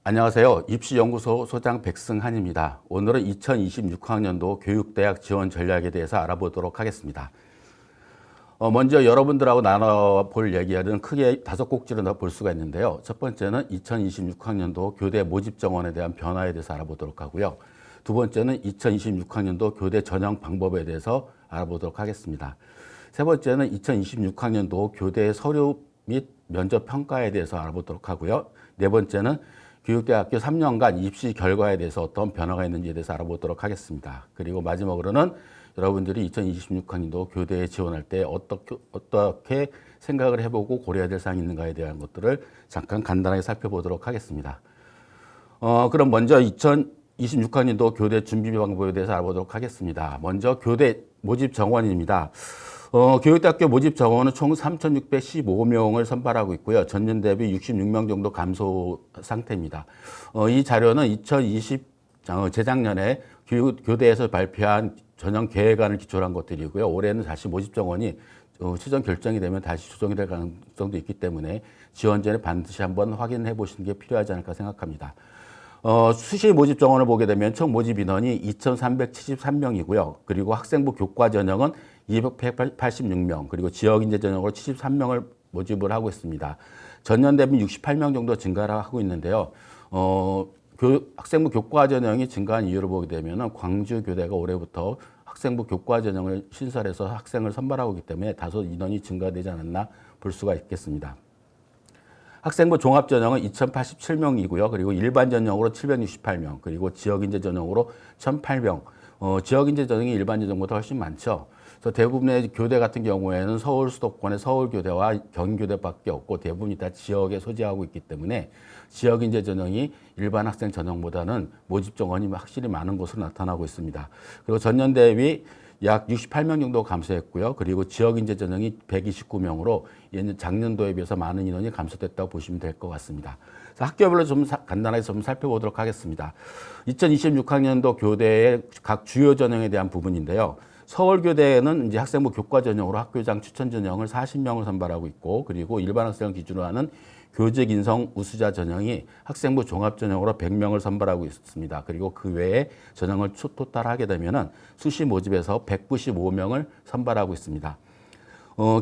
안녕하세요. 입시연구소 소장 백승한입니다. 오늘은 2026학년도 교육대학 지원 전략에 대해서 알아보도록 하겠습니다. 먼저 여러분들하고 나눠볼 얘기는 크게 5꼭지로 볼 수가 있는데요. 첫 번째는 2026학년도 교대 모집 정원에 대한 변화에 대해서 알아보도록 하고요. 두 번째는 2026학년도 교대 전형 방법에 대해서 알아보도록 하겠습니다. 세 번째는 2026학년도 교대 서류 및 면접 평가에 대해서 알아보도록 하고요. 네 번째는 교육대학교 3년간 입시 결과에 대해서 어떤 변화가 있는지에 대해서 알아보도록 하겠습니다. 그리고 마지막으로는 여러분들이 2026학년도 교대에 지원할 때 어떻게 생각을 해보고 고려해야 될 사항이 있는가에 대한 것들을 잠깐 간단하게 살펴보도록 하겠습니다. 그럼 먼저 2026학년도 교대 준비 방법에 대해서 알아보도록 하겠습니다. 먼저 교대 모집 정원입니다. 교육대학교 모집 정원은 총 3,615명을 선발하고 있고요. 전년 대비 66명 정도 감소 상태입니다. 이 자료는 재작년에 교대에서 발표한 전형 계획안을 기초로 한 것들이고요. 올해는 다시 모집 정원이 최종 결정이 되면 다시 조정이 될 가능성도 있기 때문에 지원 전에 반드시 한번 확인해 보시는 게 필요하지 않을까 생각합니다. 수시 모집 정원을 보게 되면 총 모집 인원이 2,373명이고요. 그리고 학생부 교과 전형은 286명, 그리고 지역인재 전형으로 73명을 모집을 하고 있습니다. 전년 대비 68명 정도 증가를 하고 있는데요. 학생부 교과 전형이 증가한 이유를 보게 되면 광주교대가 올해부터 학생부 교과 전형을 신설해서 학생을 선발하고 있기 때문에 다소 인원이 증가되지 않았나 볼 수가 있겠습니다. 학생부 종합전형은 2,087명이고요. 그리고 일반 전형으로 768명, 그리고 지역인재 전형으로 1,008명. 지역인재 전형이 일반 전형보다 훨씬 많죠. 그래서 대부분의 교대 같은 경우에는 서울 수도권의 서울교대와 경기교대밖에 없고 대부분이 다 지역에 소재하고 있기 때문에 지역인재 전형이 일반 학생 전형보다는 모집 정원이 확실히 많은 것으로 나타나고 있습니다. 그리고 전년 대비 약 68명 정도 감소했고요. 그리고 지역인재 전형이 129명으로 작년도에 비해서 많은 인원이 감소됐다고 보시면 될 것 같습니다. 학교별로 좀 간단하게 좀 살펴보도록 하겠습니다. 2026학년도 교대의 각 주요 전형에 대한 부분인데요. 서울교대는 이제 학생부 교과 전형으로 학교장 추천 전형을 40명을 선발하고 있고, 그리고 일반 학생을 기준으로 하는 교직 인성 우수자 전형이 학생부 종합 전형으로 100명을 선발하고 있습니다. 그리고 그 외에 전형을 토탈하게 되면은 수시 모집에서 195명을 선발하고 있습니다.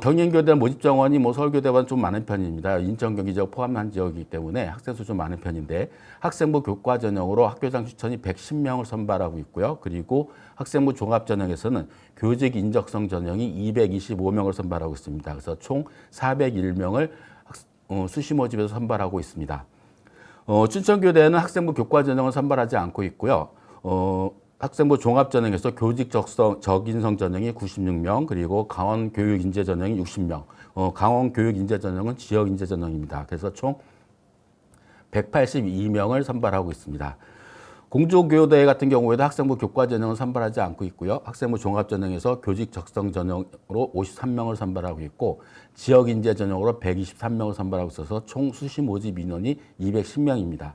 경인교대 모집 정원이 서울교대보다 좀 많은 편입니다. 인천, 경기 지역 포함한 지역이기 때문에 학생 수 좀 많은 편인데 학생부 교과 전형으로 학교장 추천이 110명을 선발하고 있고요. 그리고 학생부 종합 전형에서는 교직 인적성 전형이 225명을 선발하고 있습니다. 그래서 총 401명을 수시 모집에서 선발하고 있습니다. 춘천교대는 학생부 교과 전형을 선발하지 않고 있고요. 학생부 종합전형에서 교직 적인성 전형이 96명, 그리고 강원 교육인재 전형이 60명, 강원 교육인재 전형은 지역인재 전형입니다. 그래서 총 182명을 선발하고 있습니다. 공주교대 같은 경우에도 학생부 교과 전형을 선발하지 않고 있고요. 학생부 종합전형에서 교직 적성 전형으로 53명을 선발하고 있고 지역인재 전형으로 123명을 선발하고 있어서 총 수시 모집 인원이 210명입니다.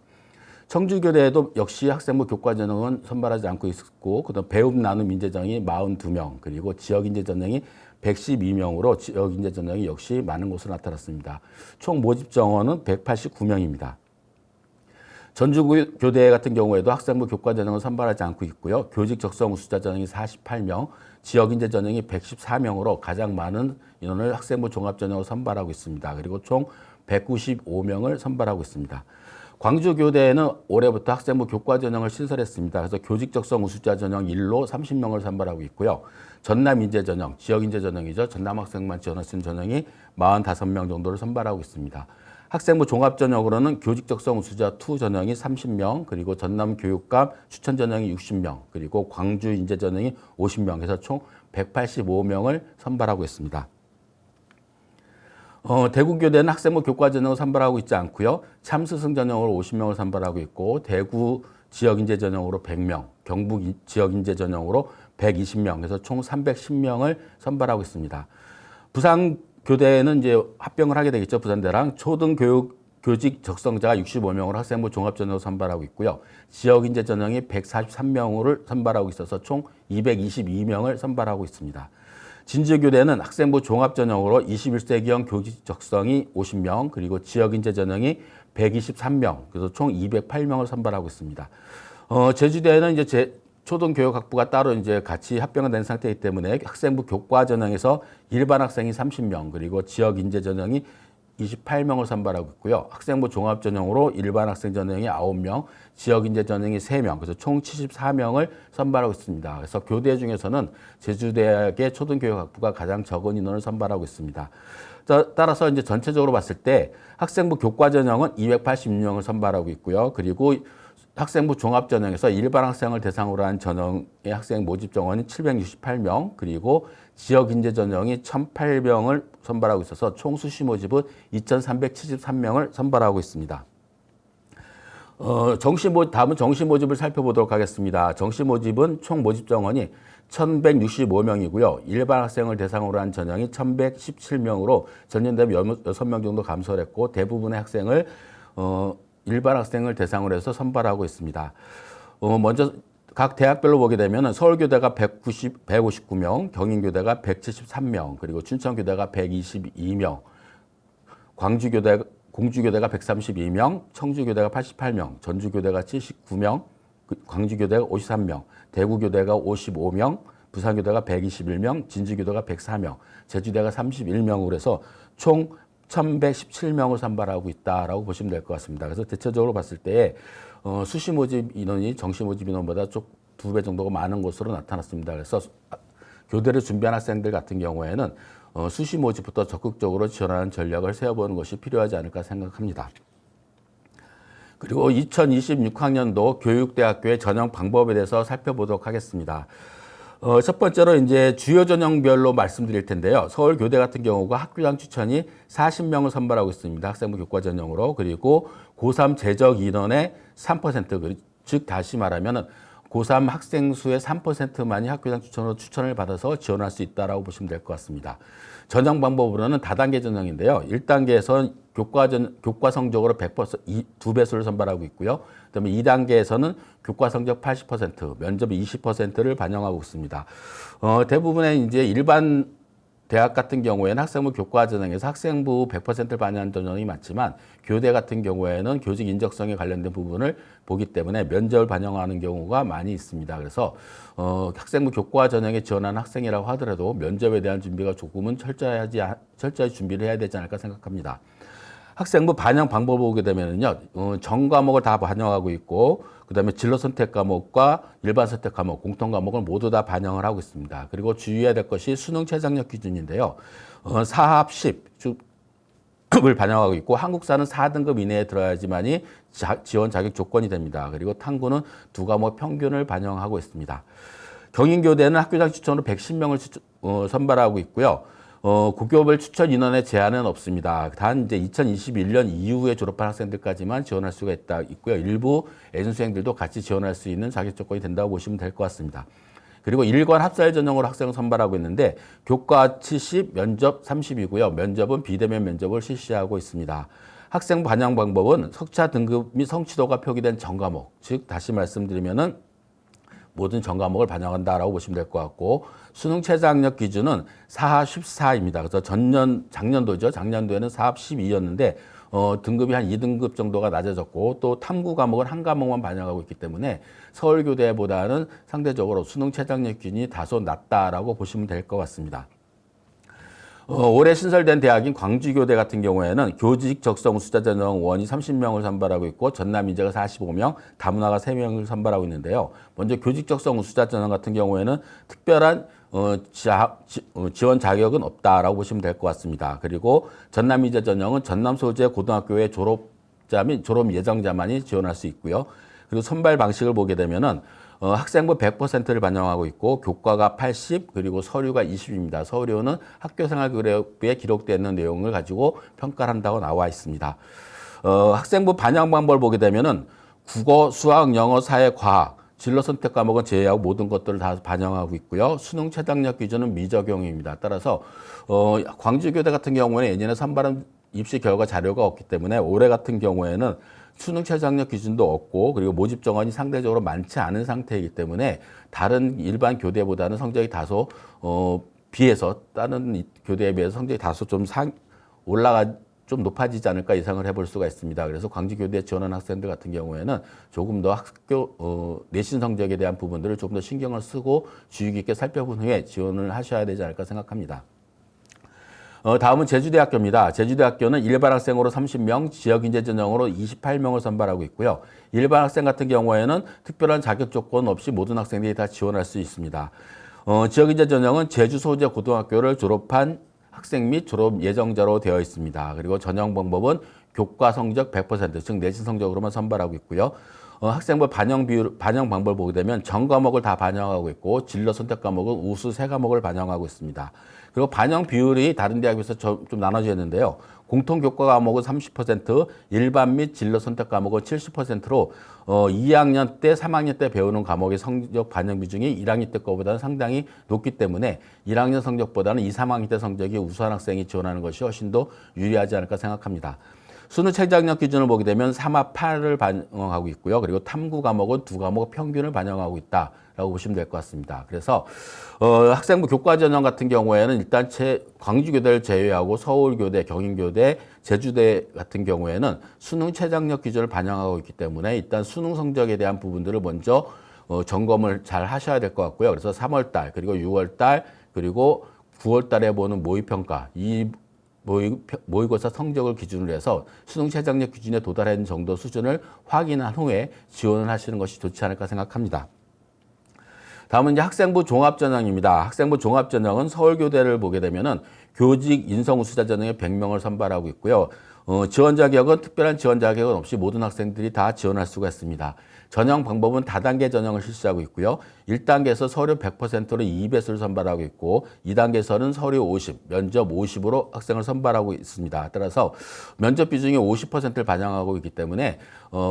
청주교대에도 역시 학생부 교과 전형은 선발하지 않고 있고, 그다음 배움 나눔 인재 전형이 42명, 그리고 지역인재 전형이 112명으로 지역인재 전형이 역시 많은 곳으로 나타났습니다. 총 모집 정원은 189명입니다. 전주교대 같은 경우에도 학생부 교과 전형을 선발하지 않고 있고요. 교직 적성 우수자 전형이 48명, 지역인재 전형이 114명으로 가장 많은 인원을 학생부 종합 전형으로 선발하고 있습니다. 그리고 총 195명을 선발하고 있습니다. 광주교대는 올해부터 학생부 교과 전형을 신설했습니다. 그래서 교직 적성 우수자 전형 1로 30명을 선발하고 있고요. 전남인재 전형, 지역인재 전형이죠. 전남 학생만 지원할 수 있는 전형이 45명 정도를 선발하고 있습니다. 학생부 종합 전형으로는 교직 적성 우수자 2 전형이 30명, 그리고 전남 교육감 추천 전형이 60명, 그리고 광주 인재 전형이 50명, 그래서 총 185명을 선발하고 있습니다. 대구교대는 학생부 교과 전형을 선발하고 있지 않고요. 참스승 전형으로 50명을 선발하고 있고, 대구 지역인재 전형으로 100명, 경북 지역인재 전형으로 120명, 그래서 총 310명을 선발하고 있습니다. 부산교대는 이제 합병을 하게 되겠죠. 부산대랑 교직 적성자가 65명으로 학생부 종합 전형을 선발하고 있고요. 지역인재 전형이 143명을 선발하고 있어서 총 222명을 선발하고 있습니다. 진주교대는 학생부 종합 전형으로 21세기형 교직 적성이 50명, 그리고 지역인재 전형이 123명, 그래서 총 208명을 선발하고 있습니다. 제주대는 이제 초등교육학부가 따로 이제 같이 합병된 상태이기 때문에 학생부 교과 전형에서 일반 학생이 30명, 그리고 지역 인재 전형이 28명을 선발하고 있고요. 학생부 종합 전형으로 일반 학생 전형이 9명, 지역 인재 전형이 3명, 그래서 총 74명을 선발하고 있습니다. 그래서 교대 중에서는 제주대학의 초등교육학부가 가장 적은 인원을 선발하고 있습니다. 따라서 이제 전체적으로 봤을 때 학생부 교과 전형은 286명을 선발하고 있고요. 그리고 학생부 종합 전형에서 일반 학생을 대상으로 한 전형의 학생 모집 정원이 768명, 그리고 지역 인재 전형이 1,008명을 선발하고 있어서 총 수시 모집은 2,373명을 선발하고 있습니다. 다음은 정시 모집을 살펴보도록 하겠습니다. 정시 모집은 총 모집 정원이 1,165명이고요. 일반 학생을 대상으로 한 전형이 1,117명으로 전년 대비 6명 정도 감소를 했고, 대부분의 학생을 일반 학생을 대상으로 해서 선발하고 있습니다. 먼저 각 대학별로 보게 되면 서울교대가 159명, 경인교대가 173명, 그리고 춘천교대가 122명, 공주교대가 132명, 청주교대가 88명, 전주교대가 79명, 광주교대가 53명, 대구교대가 55명, 부산교대가 121명, 진주교대가 104명, 제주대가 31명으로 해서 총 1,117명을 선발하고 있다라고 보시면 될 것 같습니다. 그래서 대체적으로 봤을 때 수시 모집 인원이 정시 모집 인원보다 좀 2배 정도가 많은 것으로 나타났습니다. 그래서 교대를 준비한 학생들 같은 경우에는 수시 모집부터 적극적으로 지원하는 전략을 세워보는 것이 필요하지 않을까 생각합니다. 그리고 2026학년도 교육대학교의 전형 방법에 대해서 살펴보도록 하겠습니다. 첫 번째로 이제 주요 전형별로 말씀드릴 텐데요. 서울교대 같은 경우가 학교장 추천이 40명을 선발하고 있습니다. 학생부 교과 전형으로. 그리고 고3 재적 인원의 3%, 즉 다시 말하면 고3 학생 수의 3%만이 학교장 추천으로 추천을 받아서 지원할 수 있다라고 보시면 될 것 같습니다. 전형 방법으로는 다단계 전형인데요. 1단계에서는 교과 성적으로 100% 2배수를 선발하고 있고요. 그다음에 2단계에서는 교과 성적 80%, 면접 20%를 반영하고 있습니다. 대부분의 이제 일반 대학 같은 경우에는 학생부 교과 전형에서 학생부 100%를 반영한 전형이 많지만, 교대 같은 경우에는 교직 인적성에 관련된 부분을 보기 때문에 면접을 반영하는 경우가 많이 있습니다. 그래서 학생부 교과 전형에 지원하는 학생이라고 하더라도 면접에 대한 준비가 조금은 철저히 준비를 해야 되지 않을까 생각합니다. 학생부 반영 방법을 보게 되면요, 전 과목을 다 반영하고 있고, 그 다음에 진로 선택 과목과 일반 선택 과목, 공통 과목을 모두 다 반영을 하고 있습니다. 그리고 주의해야 될 것이 수능 최저학력 기준인데요. 4합10을 반영하고 있고, 한국사는 4등급 이내에 들어야지만이 지원 자격 조건이 됩니다. 그리고 탐구는 2과목 평균을 반영하고 있습니다. 경인교대는 학교장 추천으로 110명을 선발하고 있고요. 고교별 추천 인원의 제한은 없습니다. 단 이제 2021년 이후에 졸업한 학생들까지만 지원할 수가 있고요. 일부 애전수생들도 같이 지원할 수 있는 자격 조건이 된다고 보시면 될 것 같습니다. 그리고 일관 합사일 전형으로 학생을 선발하고 있는데, 교과 70, 면접 30이고요. 면접은 비대면 면접을 실시하고 있습니다. 학생 반영 방법은 석차 등급 및 성취도가 표기된 전과목, 즉 다시 말씀드리면은 모든 전 과목을 반영한다라고 보시면 될 것 같고, 수능 최저학력 기준은 4합 14입니다. 그래서 작년도죠. 작년도에는 4합 12였는데 등급이 한 2등급 정도가 낮아졌고, 또 탐구 과목은 한 과목만 반영하고 있기 때문에 서울교대보다는 상대적으로 수능 최저학력 기준이 다소 낮다라고 보시면 될 것 같습니다. 올해 신설된 대학인 광주교대 같은 경우에는 교직 적성 우수자 전형 원이 30명을 선발하고 있고, 전남인재가 45명, 다문화가 3명을 선발하고 있는데요. 먼저 교직 적성 우수자 전형 같은 경우에는 특별한 지원 자격은 없다라고 보시면 될 것 같습니다. 그리고 전남인재 전형은 전남 소재 고등학교의 졸업자 및 졸업 예정자만이 지원할 수 있고요. 그리고 선발 방식을 보게 되면은 학생부 100%를 반영하고 있고, 교과가 80, 그리고 서류가 20입니다. 서류는 학교생활그래프에 기록되어 있는 내용을 가지고 평가를 한다고 나와 있습니다. 학생부 반영 방법을 보게 되면은 국어, 수학, 영어, 사회, 과학, 진로 선택 과목은 제외하고 모든 것들을 다 반영하고 있고요. 수능 최저학력 기준은 미적용입니다. 따라서 광주교대 같은 경우에는 예년에 선발한 입시 결과 자료가 없기 때문에 올해 같은 경우에는 수능 최저학력 기준도 없고, 그리고 모집 정원이 상대적으로 많지 않은 상태이기 때문에 다른 일반 교대보다는 성적이 다소 다른 교대에 비해서 성적이 다소 좀 좀 높아지지 않을까 예상을 해볼 수가 있습니다. 그래서 광주교대에 지원하는 학생들 같은 경우에는 조금 더 학교 내신 성적에 대한 부분들을 조금 더 신경을 쓰고 주의 깊게 살펴본 후에 지원을 하셔야 되지 않을까 생각합니다. 다음은 제주대학교입니다. 제주대학교는 일반 학생으로 30명, 지역인재 전형으로 28명을 선발하고 있고요. 일반 학생 같은 경우에는 특별한 자격 조건 없이 모든 학생들이 다 지원할 수 있습니다. 지역인재 전형은 제주 소재 고등학교를 졸업한 학생 및 졸업 예정자로 되어 있습니다. 그리고 전형 방법은 교과 성적 100%, 즉 내신 성적으로만 선발하고 있고요. 학생부 반영 방법을 보게 되면 전 과목을 다 반영하고 있고 진로 선택 과목은 우수 3과목을 반영하고 있습니다. 그리고 반영 비율이 다른 대학에 비해서 좀 나눠져 있는데요. 공통 교과 과목은 30%, 일반 및 진로 선택 과목은 70%로 2학년 때, 3학년 때 배우는 과목의 성적 반영 비중이 1학년 때 거보다는 상당히 높기 때문에 1학년 성적보다는 2, 3학년 때 성적이 우수한 학생이 지원하는 것이 훨씬 더 유리하지 않을까 생각합니다. 수능 최저학력 기준을 보게 되면 3화 8을 반영하고 있고요. 그리고 탐구 과목은 2과목 평균을 반영하고 있다라고 보시면 될 것 같습니다. 그래서 학생부 교과 전형 같은 경우에는 일단 광주교대를 제외하고 서울교대, 경인교대, 제주대 같은 경우에는 수능 최저학력 기준을 반영하고 있기 때문에 일단 수능 성적에 대한 부분들을 먼저 점검을 잘 하셔야 될 것 같고요. 그래서 3월달 그리고 6월달 그리고 9월달에 보는 모의평가 이 모의고사 성적을 기준으로 해서 수능 최저학력 기준에 도달하는 정도 수준을 확인한 후에 지원을 하시는 것이 좋지 않을까 생각합니다. 다음은 이제 학생부 종합전형입니다. 학생부 종합전형은 서울교대를 보게 되면은 교직 인성 우수자 전형에 100명을 선발하고 있고요. 지원 자격은 특별한 지원 자격은 없이 모든 학생들이 다 지원할 수가 있습니다. 전형 방법은 다단계 전형을 실시하고 있고요. 1단계에서 서류 100%로 2배수를 선발하고 있고 2단계에서는 서류 50, 면접 50으로 학생을 선발하고 있습니다. 따라서 면접 비중이 50%를 반영하고 있기 때문에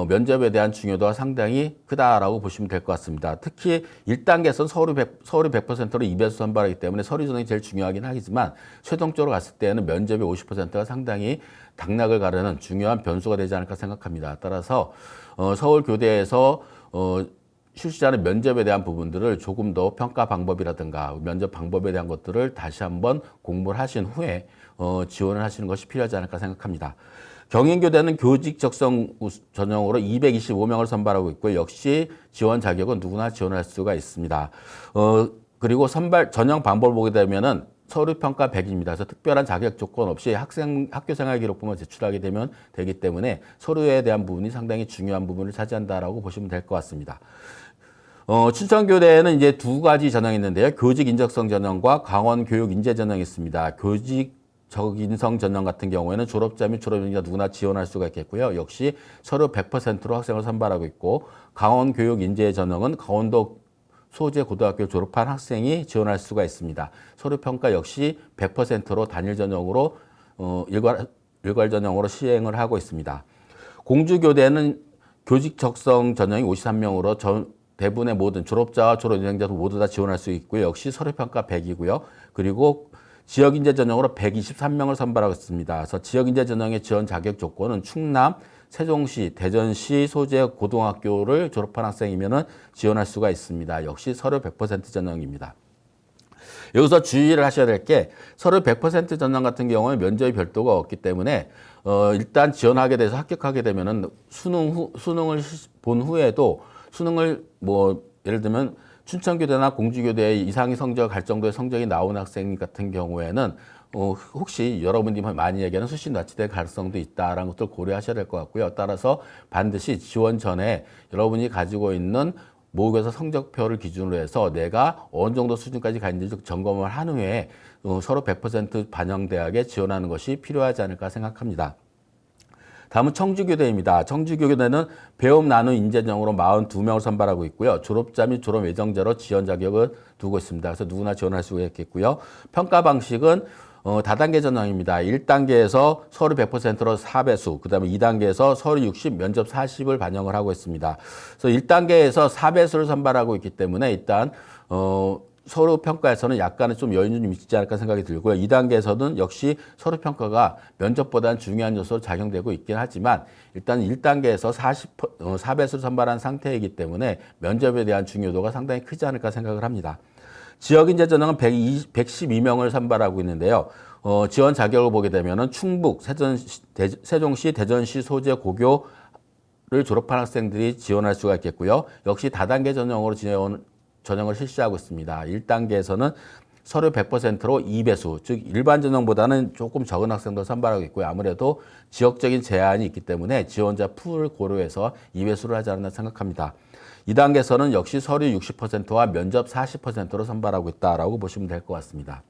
면접에 대한 중요도가 상당히 크다라고 보시면 될 것 같습니다. 특히 1단계에서는 서류 100%로 2배수 선발하기 때문에 서류 전형이 제일 중요하긴 하지만 최종적으로 갔을 때는 면접의 50%가 상당히 당락을 가르는 중요한 변수가 되지 않을까 생각합니다. 따라서 서울교대에서 실시하는 면접에 대한 부분들을 조금 더 평가 방법이라든가 면접 방법에 대한 것들을 다시 한번 공부를 하신 후에 지원을 하시는 것이 필요하지 않을까 생각합니다. 경인교대는 교직 적성 전형으로 225명을 선발하고 있고 역시 지원 자격은 누구나 지원할 수가 있습니다. 그리고 전형 방법을 보게 되면은 서류평가 100입니다. 그래서 특별한 자격 조건 없이 학교 생활 기록부만 제출하게 되면 되기 때문에 서류에 대한 부분이 상당히 중요한 부분을 차지한다라고 보시면 될 것 같습니다. 춘천교대에는 이제 두 가지 전형이 있는데요. 교직 인적성 전형과 강원 교육 인재 전형이 있습니다. 교직 적인성 전형 같은 경우에는 졸업자 및 졸업연자 누구나 지원할 수가 있겠고요. 역시 서류 100%로 학생을 선발하고 있고 강원 교육 인재 전형은 강원도 소재 고등학교 졸업한 학생이 지원할 수가 있습니다. 서류 평가 역시 100%로 단일 전형으로 일괄 전형으로 시행을 하고 있습니다. 공주교대는 교직 적성 전형이 53명으로 대부분의 모든 졸업자와 졸업연장자도 모두 다 지원할 수 있고요. 역시 서류 평가 100이고요. 그리고 지역인재 전형으로 123명을 선발하고 있습니다. 그래서 지역인재 전형의 지원 자격 조건은 충남, 세종시, 대전시 소재 고등학교를 졸업한 학생이면은 지원할 수가 있습니다. 역시 서류 100% 전형입니다. 여기서 주의를 하셔야 될 게 서류 100% 전형 같은 경우는 면접이 별도가 없기 때문에 일단 지원하게 돼서 합격하게 되면은 수능을 본 후에도 수능을 예를 들면 춘천교대나 공주교대의 이상의 성적 갈 정도의 성적이 나온 학생 같은 경우에는 혹시 여러분들이 많이 얘기하는 수시 납치될 가능성도 있다라는 것들 고려하셔야 될 것 같고요. 따라서 반드시 지원 전에 여러분이 가지고 있는 모의고사 성적표를 기준으로 해서 내가 어느 정도 수준까지 가 있는지 점검을 한 후에 서로 100% 반영 대학에 지원하는 것이 필요하지 않을까 생각합니다. 다음은 청주교대입니다. 청주교대는 배움 나눔 인재전형으로 42명을 선발하고 있고요. 졸업자 및 졸업 예정자로 지원 자격을 두고 있습니다. 그래서 누구나 지원할 수가 있겠고요. 평가 방식은 다단계 전형입니다. 1단계에서 서류 100%로 4배수, 그 다음에 2단계에서 서류 60, 면접 40을 반영을 하고 있습니다. 그래서 1단계에서 4배수를 선발하고 있기 때문에 일단 서류 평가에서는 약간은 좀 여유는 좀 있지 않을까 생각이 들고요. 2단계에서는 역시 서류 평가가 면접보다는 중요한 요소로 작용되고 있긴 하지만 일단 1단계에서 4배수를 선발한 상태이기 때문에 면접에 대한 중요도가 상당히 크지 않을까 생각을 합니다. 지역인재 전형은 112명을 선발하고 있는데요. 지원 자격을 보게 되면은 충북, 세종시, 대전시 소재 고교를 졸업한 학생들이 지원할 수가 있겠고요. 역시 다단계 전형으로 전형을 실시하고 있습니다. 1단계에서는 서류 100%로 2배수, 즉 일반 전형보다는 조금 적은 학생들 선발하고 있고요. 아무래도 지역적인 제한이 있기 때문에 지원자 풀을 고려해서 2배수를 하지 않나 생각합니다. 2단계에서는 역시 서류 60%와 면접 40%로 선발하고 있다라고 보시면 될 것 같습니다.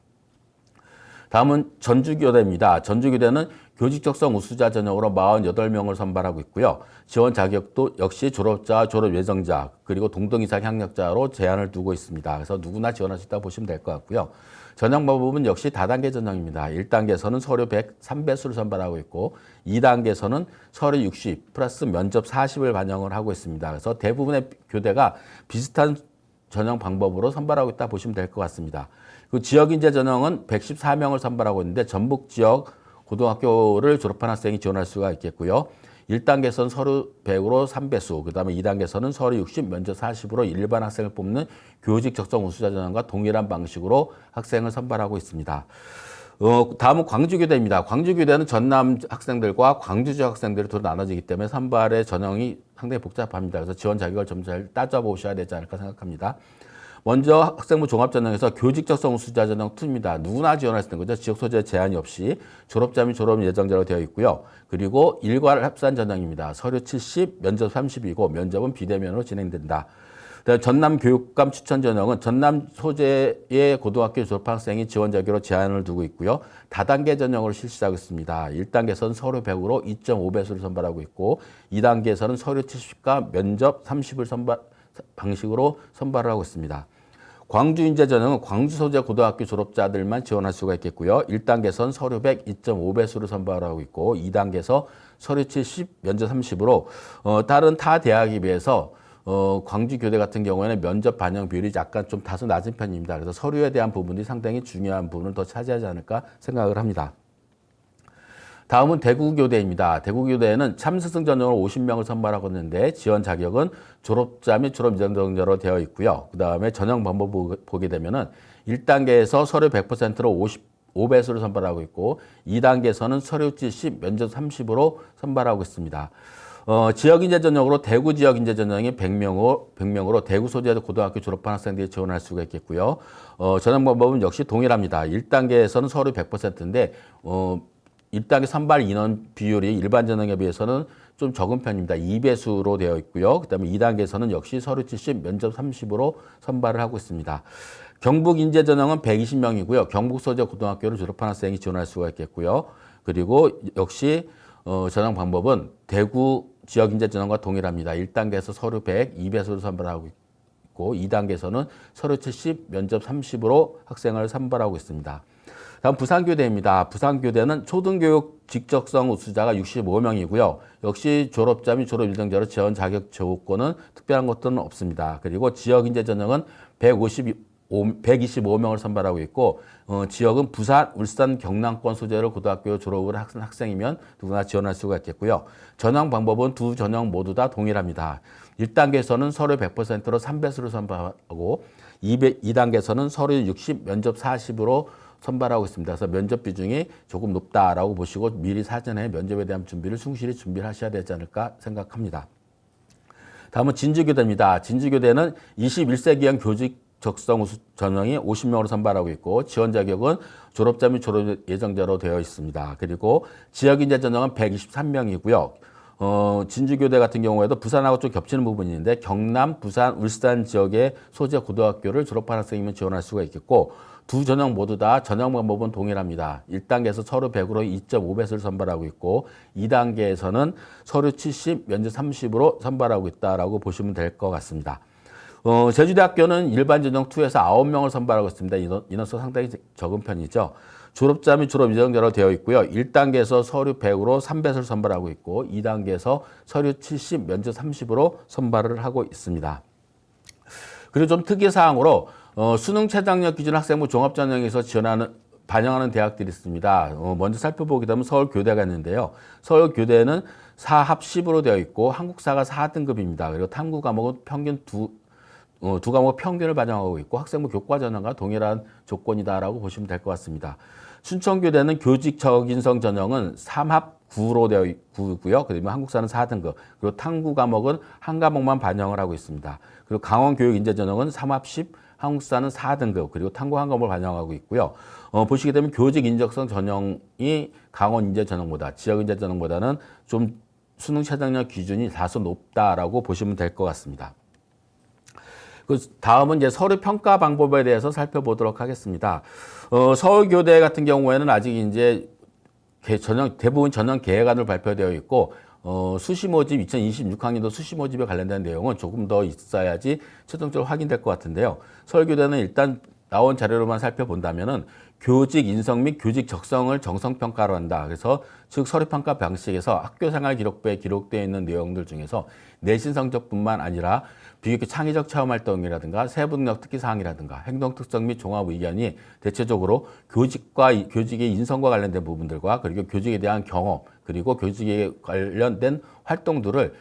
다음은 전주교대입니다. 전주교대는 교직 적성 우수자 전형으로 48명을 선발하고 있고요. 지원 자격도 역시 졸업자, 졸업 예정자, 그리고 동등 이상 학력자로 제한을 두고 있습니다. 그래서 누구나 지원할 수 있다고 보시면 될 것 같고요. 전형 방법은 역시 다단계 전형입니다. 1단계에서는 서류 100, 3배수를 선발하고 있고 2단계에서는 서류 60 플러스 면접 40을 반영을 하고 있습니다. 그래서 대부분의 교대가 비슷한 전형 방법으로 선발하고 있다 보시면 될 것 같습니다. 그 지역인재 전형은 114명을 선발하고 있는데 전북 지역 고등학교를 졸업한 학생이 지원할 수가 있겠고요. 1단계에서는 서류 100으로 3배수, 그 다음에 2단계에서는 서류 60, 면접 40으로 일반 학생을 뽑는 교직 적성 우수자 전형과 동일한 방식으로 학생을 선발하고 있습니다. 다음은 광주교대입니다. 광주교대는 전남 학생들과 광주 지역 학생들이 또 나눠지기 때문에 선발의 전형이 상당히 복잡합니다. 그래서 지원 자격을 좀 잘 따져보셔야 되지 않을까 생각합니다. 먼저 학생부 종합전형에서 교직 적성 우수자 전형 2입니다. 누구나 지원할 수 있는 거죠. 지역 소재 제한이 없이 졸업자 및 졸업 예정자로 되어 있고요. 그리고 일괄 합산 전형입니다. 서류 70, 면접 30이고 면접은 비대면으로 진행된다. 전남 교육감 추천 전형은 전남 소재의 고등학교 졸업한 학생이 지원 자격으로 제한을 두고 있고요. 다단계 전형으로 실시하고 있습니다. 1단계에서는 서류 100으로 2.5배수를 선발하고 있고 2단계에서는 서류 70과 면접 30을 방식으로 선발을 하고 있습니다. 광주인재 전형은 광주 소재 고등학교 졸업자들만 지원할 수가 있겠고요. 1단계에서는 서류 100, 2.5배수를 선발하고 있고 2단계에서 서류 70, 면접 30으로 다른 타 대학에 비해서 광주교대 같은 경우에는 면접 반영 비율이 약간 좀 다소 낮은 편입니다. 그래서 서류에 대한 부분이 상당히 중요한 부분을 더 차지하지 않을까 생각을 합니다. 다음은 대구교대입니다. 대구교대에는 참스승 전형으로 50명을 선발하고 있는데 지원 자격은 졸업자 및 졸업 예정자로 되어 있고요. 그 다음에 전형 방법을 보게 되면은 1단계에서 서류 100%로 55배수를 선발하고 있고 2단계에서는 서류 70, 면접 30으로 선발하고 있습니다. 지역인재 전형으로 대구 지역인재 전형이 100명으로 대구 소재 고등학교 졸업한 학생들이 지원할 수가 있겠고요. 전형 방법은 역시 동일합니다. 1단계에서는 서류 100%인데 1단계 선발 인원 비율이 일반 전형에 비해서는 좀 적은 편입니다. 2배수로 되어 있고요. 그다음에 2단계에서는 역시 서류 70, 면접 30으로 선발을 하고 있습니다. 경북 인재 전형은 120명이고요. 경북 소재 고등학교를 졸업한 학생이 지원할 수가 있겠고요. 그리고 역시 전형 방법은 대구 지역 인재 전형과 동일합니다. 1단계에서 서류 100, 2배수를 선발하고 있고 2단계에서는 서류 70, 면접 30으로 학생을 선발하고 있습니다. 다음 부산교대입니다. 부산교대는 초등교육 직접성 우수자가 65명이고요. 역시 졸업자 및 졸업 예정자로 지원 자격 조건은 특별한 것들은 없습니다. 그리고 지역인재 전형은 125명을 선발하고 있고 지역은 부산, 울산, 경남권 소재로 고등학교 졸업을 한 학생이면 누구나 지원할 수가 있겠고요. 전형 방법은 두 전형 모두 다 동일합니다. 1단계에서는 서류 100%로 3배수를 선발하고 2단계에서는 서류 60, 면접 40으로 선발하고 있습니다. 그래서 면접 비중이 조금 높다라고 보시고 미리 사전에 면접에 대한 준비를 충실히 준비를 하셔야 되지 않을까 생각합니다. 다음은 진주교대입니다. 진주교대는 21세기형 교직 적성 우수 전형이 50명으로 선발하고 있고 지원 자격은 졸업자 및 졸업 예정자로 되어 있습니다. 그리고 지역인재 전형은 123명이고요. 진주교대 같은 경우에도 부산하고 좀 겹치는 부분이 있는데 경남, 부산, 울산 지역의 소재 고등학교를 졸업한 학생이면 지원할 수가 있겠고 두 전형 모두 다 전형 방법은 동일합니다. 1단계에서 서류 100으로 2.5배수를 선발하고 있고 2단계에서는 서류 70, 면접 30으로 선발하고 있다라고 보시면 될 것 같습니다. 제주대학교는 일반 전형 2에서 9명을 선발하고 있습니다. 인원수 상당히 적은 편이죠. 졸업자 및 졸업 예정자로 되어 있고요. 1단계에서 서류 100으로 3배수를 선발하고 있고 2단계에서 서류 70, 면접 30으로 선발을 하고 있습니다. 그리고 좀 특이사항으로 수능 최저학력 기준 학생부 종합전형에서 반영하는 대학들이 있습니다. 먼저 살펴보게 되면 서울교대가 있는데요. 서울교대는 4합 10으로 되어 있고 한국사가 4등급입니다. 그리고 탐구 과목은 평균 두 과목 평균을 반영하고 있고 학생부 교과 전형과 동일한 조건이다라고 보시면 될 것 같습니다. 춘천교대는 교직 적인성 전형은 3합 9로 되어 있고요. 그다음에 한국사는 4등급, 그리고 탐구 과목은 한 과목만 반영을 하고 있습니다. 그리고 강원교육인재 전형은 3합 10, 한국사는 4등급, 그리고 탐구 한 과목을 반영하고 있고요. 보시게 되면 교직 인적성 전형이 강원인재 전형보다, 지역인재 전형보다는 좀 수능 최저학력 기준이 다소 높다라고 보시면 될 것 같습니다. 그 다음은 이제 서류 평가 방법에 대해서 살펴보도록 하겠습니다. 서울교대 같은 경우에는 아직 이제 대부분 전형 계획안으로 발표되어 있고, 수시 모집 2026학년도 수시 모집에 관련된 내용은 조금 더 있어야지 최종적으로 확인될 것 같은데요. 서울교대는 일단 나온 자료로만 살펴본다면은 교직 인성 및 교직 적성을 정성평가로 한다. 그래서 즉 서류평가 방식에서 학교생활 기록부에 기록되어 있는 내용들 중에서 내신 성적뿐만 아니라 비교과 창의적 체험활동이라든가 세부능력 특기사항이라든가 행동특성 및 종합 의견이 대체적으로 교직의 인성과 관련된 부분들과 그리고 교직에 대한 경험 그리고 교직에 관련된 활동들을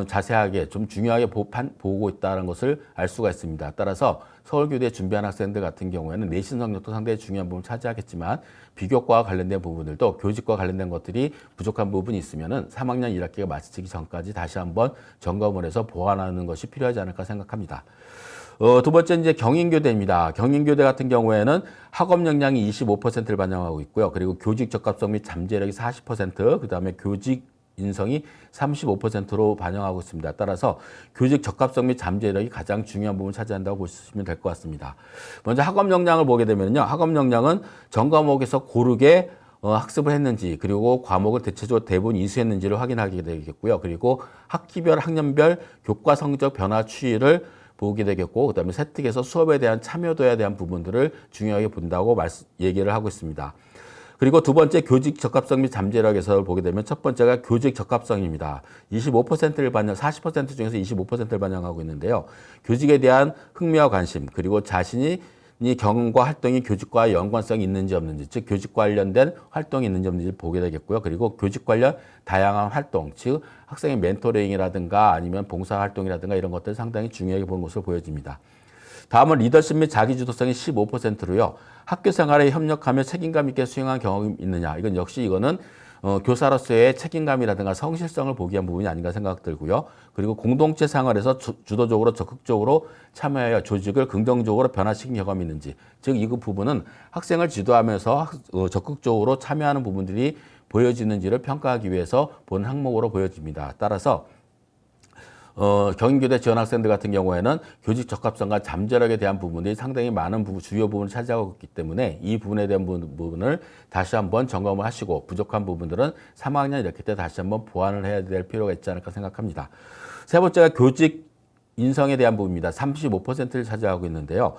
자세하게 좀 중요하게 보고 있다는 것을 알 수가 있습니다. 따라서 서울교대 준비한 학생들 같은 경우에는 내신 성적도 상당히 중요한 부분을 차지하겠지만 비교과와 관련된 부분들도 교직과 관련된 것들이 부족한 부분이 있으면은 3학년 1학기가 마치기 전까지 다시 한번 점검을 해서 보완하는 것이 필요하지 않을까 생각합니다. 두 번째 이제 경인교대입니다. 경인교대 같은 경우에는 학업 역량이 25%를 반영하고 있고요. 그리고 교직 적합성 및 잠재력이 40%, 그다음에 교직 인성이 35%로 반영하고 있습니다. 따라서 교직 적합성 및 잠재력이 가장 중요한 부분을 차지한다고 보시면 될 것 같습니다. 먼저 학업 역량을 보게 되면요. 학업 역량은 전 과목에서 고르게 학습을 했는지, 그리고 과목을 대체적으로 대부분 이수했는지를 확인하게 되겠고요. 그리고 학기별, 학년별 교과 성적 변화 추이를 보게 되겠고, 그다음에 세특에서 수업에 대한 참여도에 대한 부분들을 중요하게 본다고 얘기를 하고 있습니다. 그리고 두 번째 교직 적합성 및 잠재력에서 보게 되면 첫 번째가 교직 적합성입니다. 25%를 반영, 40% 중에서 25%를 반영하고 있는데요. 교직에 대한 흥미와 관심, 그리고 자신이 경험과 활동이 교직과 연관성이 있는지 없는지, 즉 교직 관련된 활동이 있는지 없는지 보게 되겠고요. 그리고 교직 관련 다양한 활동, 즉 학생의 멘토링이라든가 아니면 봉사활동이라든가 이런 것들 상당히 중요하게 보는 것으로 보여집니다. 다음은 리더십 및 자기주도성이 15%로요. 학교 생활에 협력하며 책임감 있게 수행한 경험이 있느냐. 이거는 교사로서의 책임감이라든가 성실성을 보기 위한 부분이 아닌가 생각 들고요. 그리고 공동체 생활에서 주도적으로 적극적으로 참여하여 조직을 긍정적으로 변화시킨 경험이 있는지. 즉 이 부분은 학생을 지도하면서 적극적으로 참여하는 부분들이 보여지는지를 평가하기 위해서 본 항목으로 보여집니다. 따라서 경인교대 지원 학생들 같은 경우에는 교직 적합성과 잠재력에 대한 부분이 상당히 많은 주요 부분을 차지하고 있기 때문에 이 부분에 대한 부분을 다시 한번 점검을 하시고 부족한 부분들은 3학년 이렇게 때 다시 한번 보완을 해야 될 필요가 있지 않을까 생각합니다. 세 번째가 교직 인성에 대한 부분입니다. 35%를 차지하고 있는데요.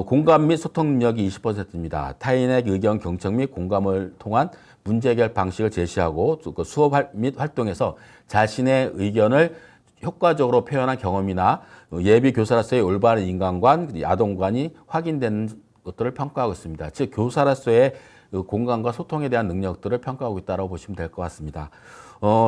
공감 및 소통 능력이 20%입니다. 타인의 의견 경청 및 공감을 통한 문제 해결 방식을 제시하고 수업 및 활동에서 자신의 의견을 효과적으로 표현한 경험이나 예비 교사로서의 올바른 인간관, 아동관이 확인되는 것들을 평가하고 있습니다. 즉 교사로서의 공감과 소통에 대한 능력들을 평가하고 있다고 보시면 될 것 같습니다.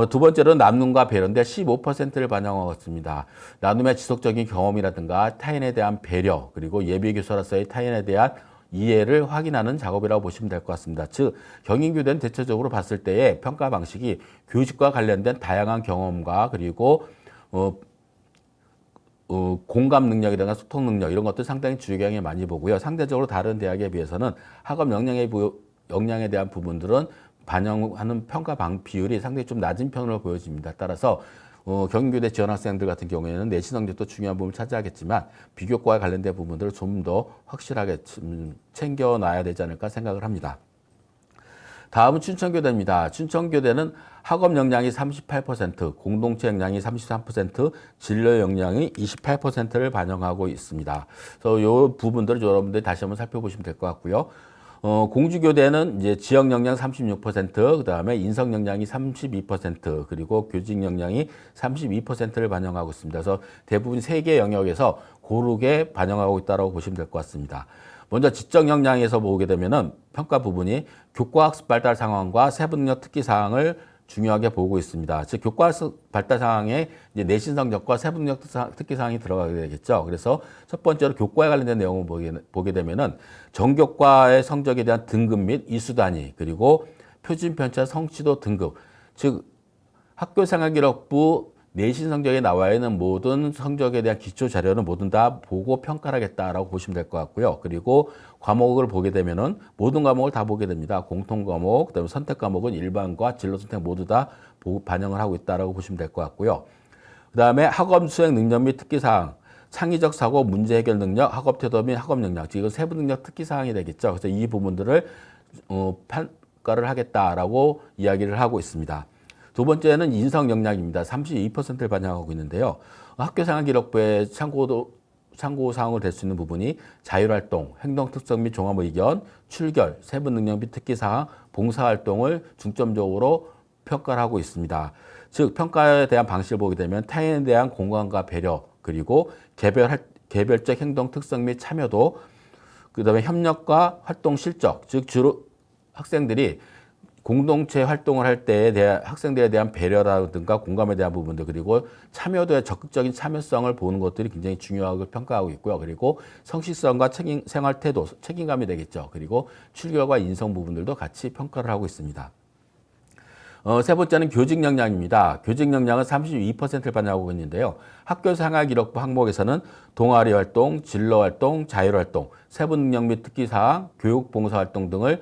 두 번째로는 나눔과 배려인데 15%를 반영하고 있습니다. 나눔의 지속적인 경험이라든가 타인에 대한 배려, 그리고 예비 교사로서의 타인에 대한 이해를 확인하는 작업이라고 보시면 될 것 같습니다. 즉 경인교대는 대체적으로 봤을 때의 평가 방식이 교직과 관련된 다양한 경험과 그리고 공감 능력이라든가 소통 능력 이런 것들 상당히 중요하게 많이 보고요. 상대적으로 다른 대학에 비해서는 학업 역량에 대한 부분들은 반영하는 평가 비율이 상당히 좀 낮은 편으로 보여집니다. 따라서 경인교대 지원 학생들 같은 경우에는 내신 성적도 중요한 부분을 차지하겠지만 비교과와 관련된 부분들을 좀 더 확실하게 챙겨놔야 되지 않을까 생각을 합니다. 다음은 춘천교대입니다. 춘천교대는 학업 역량이 38%, 공동체 역량이 33%, 진로 역량이 28%를 반영하고 있습니다. 그래서 이 부분들을 여러분들이 다시 한번 살펴보시면 될 것 같고요. 공주교대는 이제 지역 역량 36%, 그 다음에 인성 역량이 32%, 그리고 교직 역량이 32%를 반영하고 있습니다. 그래서 대부분 세 개 영역에서 고르게 반영하고 있다고 보시면 될 것 같습니다. 먼저 지적 역량에서 보게 되면은 평가 부분이 교과 학습 발달 상황과 세부능력 특기 사항을 중요하게 보고 있습니다. 즉 교과 발달 사항에 이제 내신 성적과 세부 능력 특기 사항이 들어가게 되겠죠. 그래서 첫 번째로 교과에 관련된 내용을 보게 되면은 전교과의 성적에 대한 등급 및 이수 단위, 그리고 표준 편차 성취도 등급, 즉 학교생활기록부 내신 성적에 나와 있는 모든 성적에 대한 기초 자료는 모두 다 보고 평가를 하겠다라고 보시면 될 것 같고요. 그리고 과목을 보게 되면은 모든 과목을 다 보게 됩니다. 공통 과목, 그다음에 선택 과목은 일반과 진로 선택 모두 다 반영을 하고 있다라고 보시면 될 것 같고요. 그다음에 학업 수행 능력 및 특기 사항, 창의적 사고, 문제 해결 능력, 학업 태도 및 학업 역량, 이건 세부 능력 특기 사항이 되겠죠. 그래서 이 부분들을 평가를 하겠다라고 이야기를 하고 있습니다. 두 번째는 인성 역량입니다. 32%를 반영하고 있는데요. 학교생활기록부의 참고 사항으로 될 수 있는 부분이 자율활동, 행동특성 및 종합의견, 출결, 세부 능력 및 특기 사항, 봉사활동을 중점적으로 평가를 하고 있습니다. 즉 평가에 대한 방식을 보게 되면 타인에 대한 공감과 배려, 그리고 개별적 행동 특성 및 참여도, 그다음에 협력과 활동 실적, 즉 주로 학생들이 공동체 활동을 할 때에 대한 학생들에 대한 배려라든가 공감에 대한 부분들, 그리고 참여도의 적극적인 참여성을 보는 것들이 굉장히 중요하고 평가하고 있고요. 그리고 성실성과 생활 태도, 책임감이 되겠죠. 그리고 출결과 인성 부분들도 같이 평가를 하고 있습니다. 세 번째는 교직 역량입니다. 교직 역량은 32%를 반영하고 있는데요. 학교생활기록부 항목에서는 동아리 활동, 진로 활동, 자율 활동, 세부 능력 및 특기 사항, 교육 봉사 활동 등을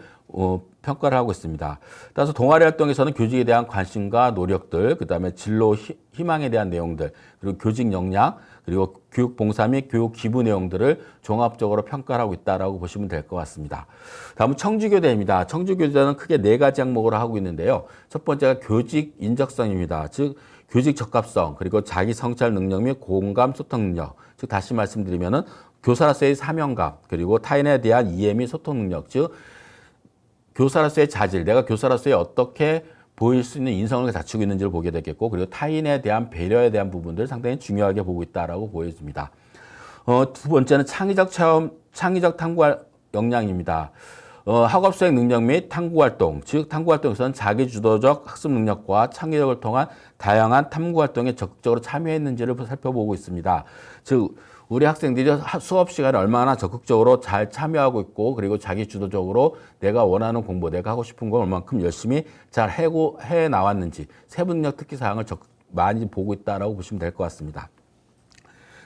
평가를 하고 있습니다. 따라서 동아리 활동에서는 교직에 대한 관심과 노력들, 그다음에 진로 희망에 대한 내용들, 그리고 교직 역량, 그리고 교육 봉사 및 교육 기부 내용들을 종합적으로 평가를 하고 있다라고 보시면 될 것 같습니다. 다음은 청주교대입니다. 청주교대는 크게 네 가지 항목으로 하고 있는데요. 첫 번째가 교직 인적성입니다. 즉 교직 적합성, 그리고 자기 성찰 능력 및 공감 소통 능력. 즉 다시 말씀드리면은 교사로서의 사명감, 그리고 타인에 대한 이해 및 소통 능력, 즉 교사로서의 자질, 내가 교사로서의 어떻게 보일 수 있는 인성을 갖추고 있는지를 보게 되겠고, 그리고 타인에 대한 배려에 대한 부분들 상당히 중요하게 보고 있다라고 보여집니다. 두 번째는 창의적 체험, 창의적 탐구 역량입니다. 학업 수행 능력 및 탐구 활동, 즉 탐구 활동에서는 자기 주도적 학습 능력과 창의력을 통한 다양한 탐구 활동에 적극적으로 참여했는지를 살펴보고 있습니다. 즉 우리 학생들이 수업 시간에 얼마나 적극적으로 잘 참여하고 있고, 그리고 자기 주도적으로 내가 원하는 공부, 내가 하고 싶은 걸 얼만큼 열심히 잘 해 나왔는지 세부 능력 특기 사항을 많이 보고 있다라고 보시면 될 것 같습니다.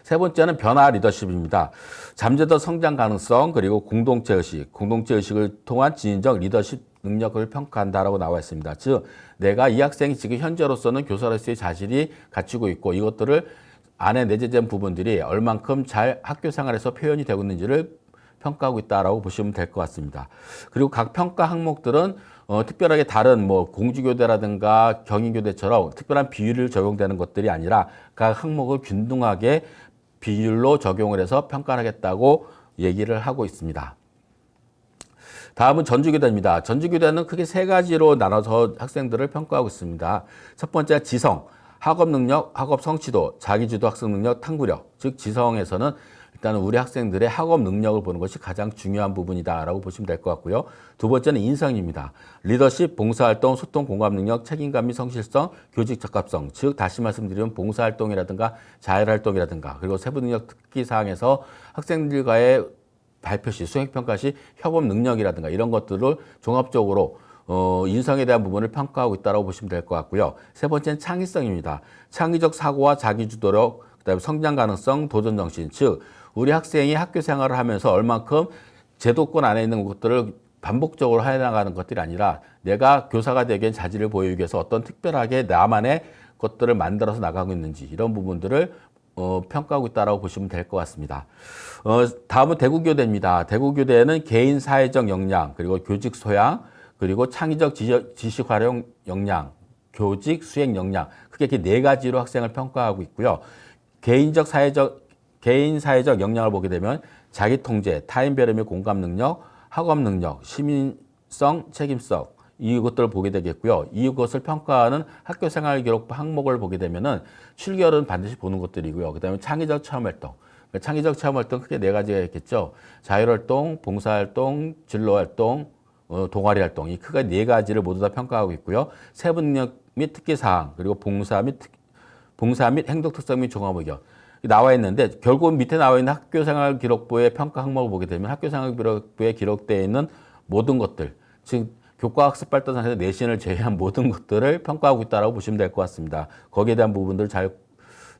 세 번째는 변화 리더십입니다. 잠재적 성장 가능성, 그리고 공동체 의식을 통한 지인적 리더십 능력을 평가한다라고 나와 있습니다. 즉 내가 이 학생이 지금 현재로서는 교사로서의 자질이 갖추고 있고, 이것들을 안에 내재된 부분들이 얼만큼 잘 학교 생활에서 표현이 되고 있는지를 평가하고 있다라고 보시면 될 것 같습니다. 그리고 각 평가 항목들은 특별하게 다른 공주교대라든가 경인교대처럼 특별한 비율을 적용되는 것들이 아니라 각 항목을 균등하게 비율로 적용을 해서 평가를 하겠다고 얘기를 하고 있습니다. 다음은 전주교대입니다. 전주교대는 크게 세 가지로 나눠서 학생들을 평가하고 있습니다. 첫 번째가 지성, 학업 능력, 학업 성취도, 자기주도 학습 능력, 탐구력. 즉 지성에서는 일단은 우리 학생들의 학업 능력을 보는 것이 가장 중요한 부분이다라고 보시면 될 것 같고요. 두 번째는 인성입니다. 리더십, 봉사활동, 소통, 공감 능력, 책임감 및 성실성, 교직 적합성. 즉 다시 말씀드리면 봉사활동이라든가 자율활동이라든가, 그리고 세부 능력 특기 사항에서 학생들과의 발표 시, 수행평가 시 협업 능력이라든가 이런 것들을 종합적으로 인성에 대한 부분을 평가하고 있다고 보시면 될 것 같고요. 세 번째는 창의성입니다. 창의적 사고와 자기주도력, 그다음에 성장 가능성, 도전 정신. 즉 우리 학생이 학교 생활을 하면서 얼만큼 제도권 안에 있는 것들을 반복적으로 해나가는 것들이 아니라 내가 교사가 되기 위한 자질을 보이기 위해서 어떤 특별하게 나만의 것들을 만들어서 나가고 있는지, 이런 부분들을 평가하고 있다고 보시면 될 것 같습니다. 다음은 대구교대입니다. 대구교대는 개인 사회적 역량, 그리고 교직 소양, 그리고 창의적 지식 활용 역량, 교직 수행 역량, 크게 이렇게 네 가지로 학생을 평가하고 있고요. 개인 사회적 역량을 보게 되면 자기 통제, 타인 배려 및 공감 능력, 학업 능력, 시민성, 책임성, 이것들을 보게 되겠고요. 이것을 평가하는 학교생활기록부 항목을 보게 되면은 출결은 반드시 보는 것들이고요. 그다음에 창의적 체험활동. 창의적 체험활동 크게 네 가지가 있겠죠. 자율활동, 봉사활동, 진로활동, 동아리 활동, 이 크게 네 가지를 모두 다 평가하고 있고요. 세부 능력 및 특기 사항, 그리고 봉사 및 행동 특성 및 종합 의견 나와 있는데 결국은 밑에 나와 있는 학교생활 기록부의 평가 항목을 보게 되면 학교생활 기록부에 기록되어 있는 모든 것들, 즉 교과학습 발달 상에서 내신을 제외한 모든 것들을 평가하고 있다고 보시면 될 것 같습니다. 거기에 대한 부분들 잘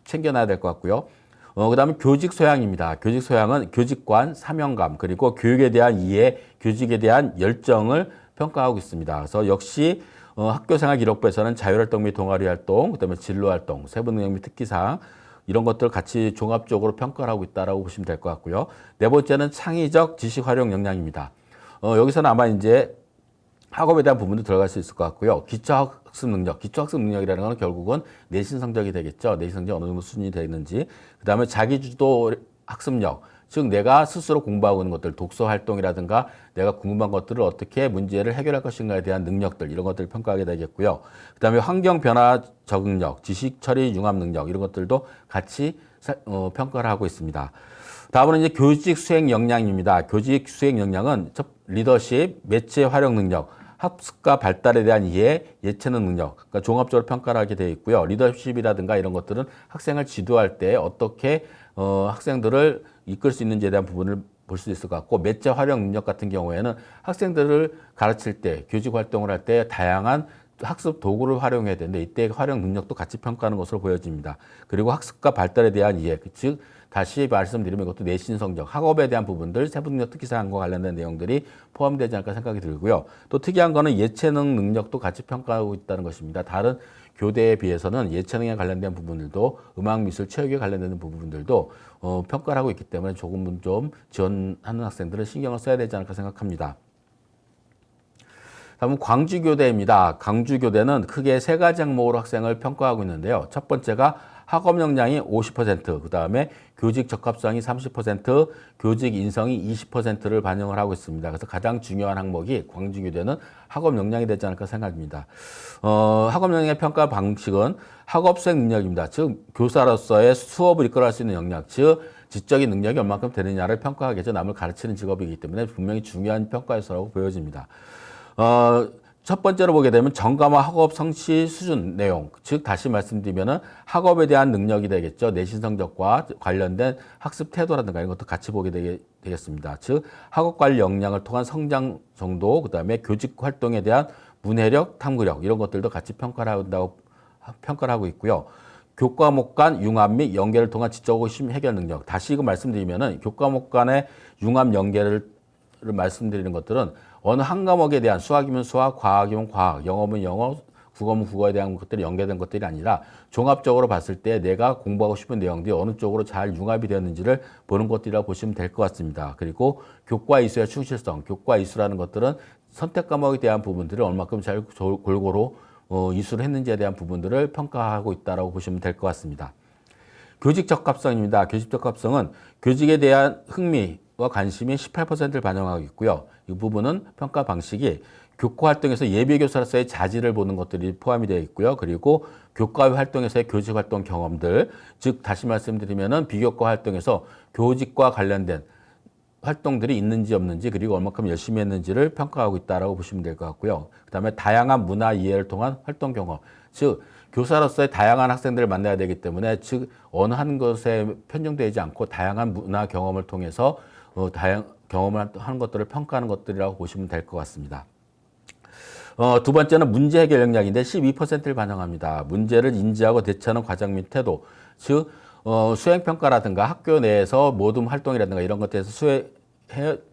챙겨놔야 될 것 같고요. 그다음에 교직 소양입니다. 교직 소양은 교직관, 사명감, 그리고 교육에 대한 이해, 교직에 대한 열정을 평가하고 있습니다. 그래서 역시 학교생활 기록부에서는 자율활동 및 동아리 활동, 그다음에 진로활동, 세부능력 및 특기사항 이런 것들 같이 종합적으로 평가를 하고 있다라고 보시면 될 것 같고요. 네 번째는 창의적 지식 활용 역량입니다. 여기서는 아마 이제 학업에 대한 부분도 들어갈 수 있을 것 같고요. 기초학습 능력이라는 건 결국은 내신 성적이 되겠죠. 내신 성적이 어느 정도 수준이 되는지. 그 다음에 자기주도 학습력, 즉 내가 스스로 공부하고 있는 것들, 독서 활동이라든가 내가 궁금한 것들을 어떻게 문제를 해결할 것인가에 대한 능력들, 이런 것들을 평가하게 되겠고요. 그 다음에 환경 변화 적응력, 지식 처리 융합 능력, 이런 것들도 같이 평가를 하고 있습니다. 다음은 이제 교직 수행 역량입니다. 교직 수행 역량은 리더십, 매체 활용 능력, 학습과 발달에 대한 이해, 예체능 능력, 그러니까 종합적으로 평가를 하게 되어 있고요. 리더십이라든가 이런 것들은 학생을 지도할 때 어떻게 학생들을 이끌 수 있는지에 대한 부분을 볼 수 있을 것 같고, 매체 활용 능력 같은 경우에는 학생들을 가르칠 때, 교직 활동을 할 때 다양한 학습 도구를 활용해야 되는데 이때 활용 능력도 같이 평가하는 것으로 보여집니다. 그리고 학습과 발달에 대한 이해, 즉 다시 말씀드리면 이것도 내신 성적, 학업에 대한 부분들, 세부능력 특기사항과 관련된 내용들이 포함되지 않을까 생각이 들고요. 또 특이한 거는 예체능 능력도 같이 평가하고 있다는 것입니다. 다른 교대에 비해서는 예체능에 관련된 부분들도 음악, 미술, 체육에 관련된 부분들도 평가를 하고 있기 때문에 조금은 좀 지원하는 학생들은 신경을 써야 되지 않을까 생각합니다. 다음은 광주교대입니다. 광주교대는 크게 세 가지 항목으로 학생을 평가하고 있는데요. 첫 번째가 학업 역량이 50%, 그 다음에 교직 적합성이 30%, 교직 인성이 20%를 반영을 하고 있습니다. 그래서 가장 중요한 항목이 광주교대는 학업 역량이 되지 않을까 생각합니다. 학업 역량의 평가 방식은 학업수행 능력입니다. 즉 교사로서의 수업을 이끌어갈 수 있는 역량, 즉 지적인 능력이 얼마큼 되느냐를 평가하겠죠. 남을 가르치는 직업이기 때문에 분명히 중요한 평가에서라고 보여집니다. 첫 번째로 보게 되면 전과목 학업 성취 수준 내용, 즉 다시 말씀드리면은 학업에 대한 능력이 되겠죠. 내신 성적과 관련된 학습 태도라든가 이런 것도 같이 보게 되겠습니다. 즉 학업 관리 역량을 통한 성장 정도, 그다음에 교직 활동에 대한 문해력, 탐구력 이런 것들도 같이 평가를 하고 있고요. 교과목 간 융합 및 연계를 통한 지적 호기심 해결 능력. 다시 이거 말씀드리면은 교과목 간의 융합 연계를 말씀드리는 것들은 어느 한 과목에 대한 수학이면 수학, 과학이면 과학, 영어면 영어, 국어면 국어에 대한 것들이 연계된 것들이 아니라 종합적으로 봤을 때 내가 공부하고 싶은 내용들이 어느 쪽으로 잘 융합이 되었는지를 보는 것들이라고 보시면 될 것 같습니다. 그리고 교과 이수의 충실성, 교과 이수라는 것들은 선택 과목에 대한 부분들을 얼마큼 잘 골고루 이수를 했는지에 대한 부분들을 평가하고 있다고 보시면 될 것 같습니다. 교직 적합성입니다. 교직 적합성은 교직에 대한 흥미와 관심이 18%를 반영하고 있고요. 이 부분은 평가 방식이 교과 활동에서 예비교사로서의 자질을 보는 것들이 포함이 되어 있고요. 그리고 교과 활동에서의 교직 활동 경험들, 즉 다시 말씀드리면은 비교과 활동에서 교직과 관련된 활동들이 있는지 없는지, 그리고 얼마큼 열심히 했는지를 평가하고 있다고 보시면 될 것 같고요. 그다음에 다양한 문화 이해를 통한 활동 경험, 즉 교사로서의 다양한 학생들을 만나야 되기 때문에 즉 어느 한 것에 편중되지 않고 다양한 문화 경험을 통해서 경험을 하는 것들을 평가하는 것들이라고 보시면 될 것 같습니다. 두 번째는 문제 해결 역량인데 12%를 반영합니다. 문제를 인지하고 대처하는 과정 및 태도, 즉 수행평가라든가 학교 내에서 모든 활동이라든가 이런 것들에서 수행해서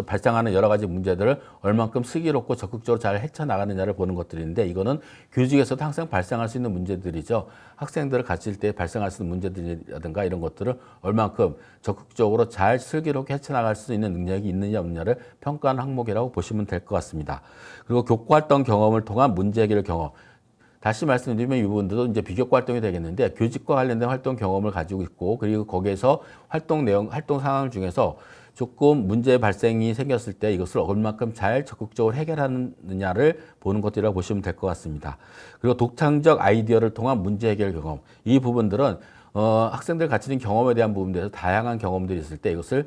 발생하는 여러 가지 문제들을 얼만큼 슬기롭고 적극적으로 잘 헤쳐나가느냐를 보는 것들인데, 이거는 교직에서도 항상 발생할 수 있는 문제들이죠. 학생들을 가르칠 때 발생할 수 있는 문제들이라든가 이런 것들을 얼만큼 적극적으로 잘 슬기롭게 헤쳐나갈 수 있는 능력이 있느냐 없느냐를 평가하는 항목이라고 보시면 될 것 같습니다. 그리고 교과활동 경험을 통한 문제 해결 경험, 다시 말씀드리면 이 부분들도 이제 비교과 활동이 되겠는데 교직과 관련된 활동 경험을 가지고 있고, 그리고 거기에서 활동 내용, 활동 상황 중에서 조금 문제 발생이 생겼을 때 이것을 얼마큼 잘 적극적으로 해결하느냐를 보는 것이라고 보시면 될 것 같습니다. 그리고 독창적 아이디어를 통한 문제 해결 경험, 이 부분들은 학생들 가지는 경험에 대한 부분들에서 다양한 경험들이 있을 때 이것을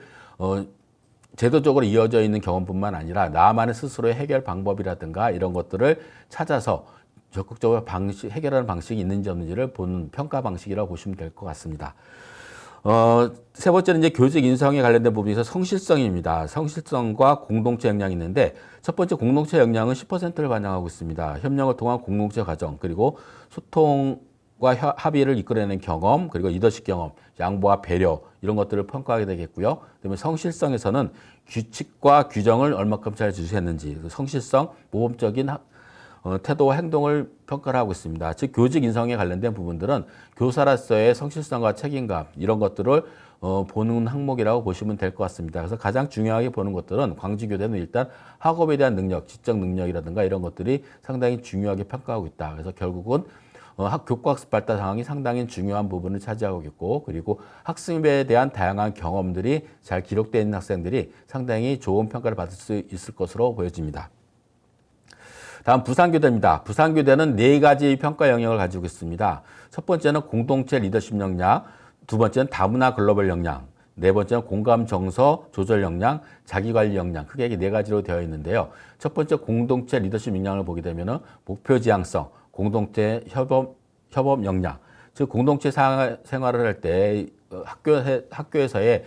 제도적으로 이어져 있는 경험뿐만 아니라 나만의 스스로의 해결 방법이라든가 이런 것들을 찾아서 적극적으로 해결하는 방식이 있는지 없는지를 보는 평가 방식이라고 보시면 될 것 같습니다. 세 번째는 이제 교직 인성에 관련된 부분에서 성실성입니다. 성실성과 공동체 역량이 있는데 첫 번째 공동체 역량은 10%를 반영하고 있습니다. 협력을 통한 공동체 과정, 그리고 소통과 합의를 이끌어내는 경험, 그리고 리더십 경험, 양보와 배려 이런 것들을 평가하게 되겠고요. 그다음에 성실성에서는 규칙과 규정을 얼마큼 잘 준수했는지, 성실성, 모범적인 태도와 행동을 평가를 하고 있습니다. 즉 교직 인성에 관련된 부분들은 교사로서의 성실성과 책임감 이런 것들을 보는 항목이라고 보시면 될 것 같습니다. 그래서 가장 중요하게 보는 것들은 광주교대는 일단 학업에 대한 능력, 지적 능력이라든가 이런 것들이 상당히 중요하게 평가하고 있다. 그래서 결국은 교과학습 발달 상황이 상당히 중요한 부분을 차지하고 있고, 그리고 학습에 대한 다양한 경험들이 잘 기록되어 있는 학생들이 상당히 좋은 평가를 받을 수 있을 것으로 보여집니다. 다음 부산교대입니다. 부산교대는 4가지 평가 영역을 가지고 있습니다. 첫 번째는 공동체 리더십 역량, 두 번째는 다문화 글로벌 역량, 네 번째는 공감 정서 조절 역량, 자기관리 역량, 크게 4가지로 되어 있는데요. 첫 번째 공동체 리더십 역량을 보게 되면 목표 지향성, 공동체 협업 역량, 즉 공동체 생활을 할 때 학교에서의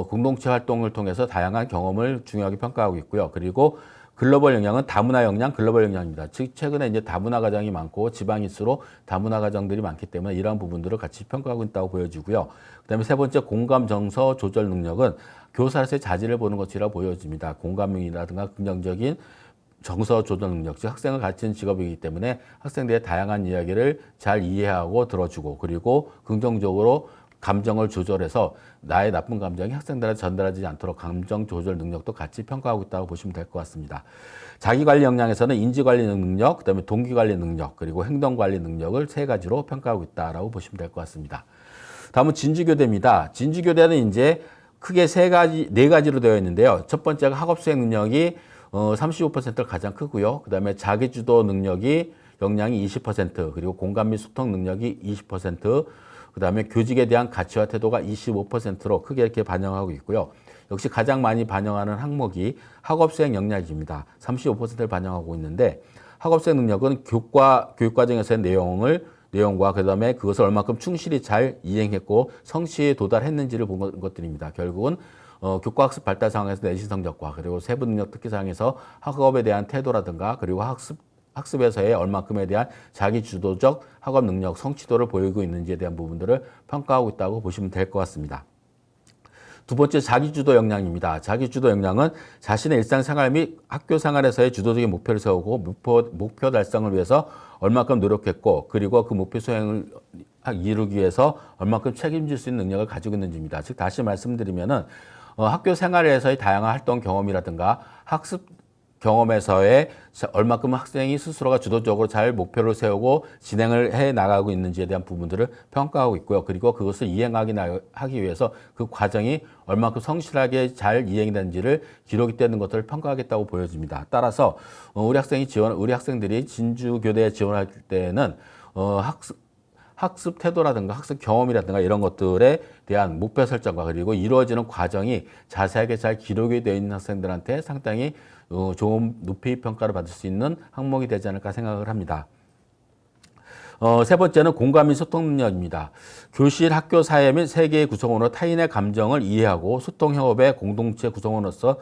공동체 활동을 통해서 다양한 경험을 중요하게 평가하고 있고요. 그리고 글로벌 역량은 다문화 역량, 글로벌 역량입니다. 즉 최근에 이제 다문화 가정이 많고 지방일수록 다문화 가정들이 많기 때문에 이러한 부분들을 같이 평가하고 있다고 보여지고요. 그다음에 세 번째 공감 정서 조절 능력은 교사로서의 자질을 보는 것이라고 보여집니다. 공감이라든가 긍정적인 정서 조절 능력, 즉 학생을 가르치는 직업이기 때문에 학생들의 다양한 이야기를 잘 이해하고 들어주고, 그리고 긍정적으로 감정을 조절해서 나의 나쁜 감정이 학생들한테 전달하지 않도록 감정 조절 능력도 같이 평가하고 있다고 보시면 될 것 같습니다. 자기관리 역량에서는 인지관리 능력, 그다음에 동기관리 능력, 그리고 행동관리 능력을 3가지로 평가하고 있다라고 보시면 될 것 같습니다. 다음은 진주교대입니다. 진주교대는 이제 크게 4가지로 되어 있는데요. 첫 번째가 학업수행 능력이 35%를 가장 크고요. 그다음에 자기주도 능력이 역량이 20%, 그리고 공감 및 소통 능력이 20%, 그다음에 교직에 대한 가치와 태도가 25%로 크게 이렇게 반영하고 있고요. 역시 가장 많이 반영하는 항목이 학업수행 역량입니다. 35%를 반영하고 있는데, 학업수행 능력은 교육 과정에서의 내용과 그다음에 그것을 얼마큼 충실히 잘 이행했고 성취에 도달했는지를 본 것들입니다. 결국은 교과학습 발달 상황에서 내신 성적과 그리고 세부 능력 특기 상황에서 학업에 대한 태도라든가 그리고 학습에서의 얼마큼에 대한 자기 주도적 학업 능력, 성취도를 보이고 있는지에 대한 부분들을 평가하고 있다고 보시면 될 것 같습니다. 두 번째, 자기주도 역량입니다. 자기주도 역량은 자신의 일상생활 및 학교 생활에서의 주도적인 목표를 세우고 목표 달성을 위해서 얼마큼 노력했고, 그리고 그 목표 수행을 이루기 위해서 얼마큼 책임질 수 있는 능력을 가지고 있는지입니다. 즉 다시 말씀드리면은 학교 생활에서의 다양한 활동 경험이라든가 학습 경험에서의 얼마큼 학생이 스스로가 주도적으로 잘 목표를 세우고 진행을 해 나가고 있는지에 대한 부분들을 평가하고 있고요. 그리고 그것을 하기 위해서 그 과정이 얼마큼 성실하게 잘 이행이 되는지를 기록이 되는 것들을 평가하겠다고 보여집니다. 따라서 우리 학생들이 진주교대에 지원할 때는 학습 태도라든가 학습 경험이라든가 이런 것들에 대한 목표 설정과 그리고 이루어지는 과정이 자세하게 잘 기록이 되어 있는 학생들한테 상당히 좋은 높이 평가를 받을 수 있는 항목이 되지 않을까 생각을 합니다. 세 번째는 공감 및 소통 능력입니다. 교실, 학교, 사회 및 세계의 구성원으로 타인의 감정을 이해하고 소통 협업의 공동체 구성원으로서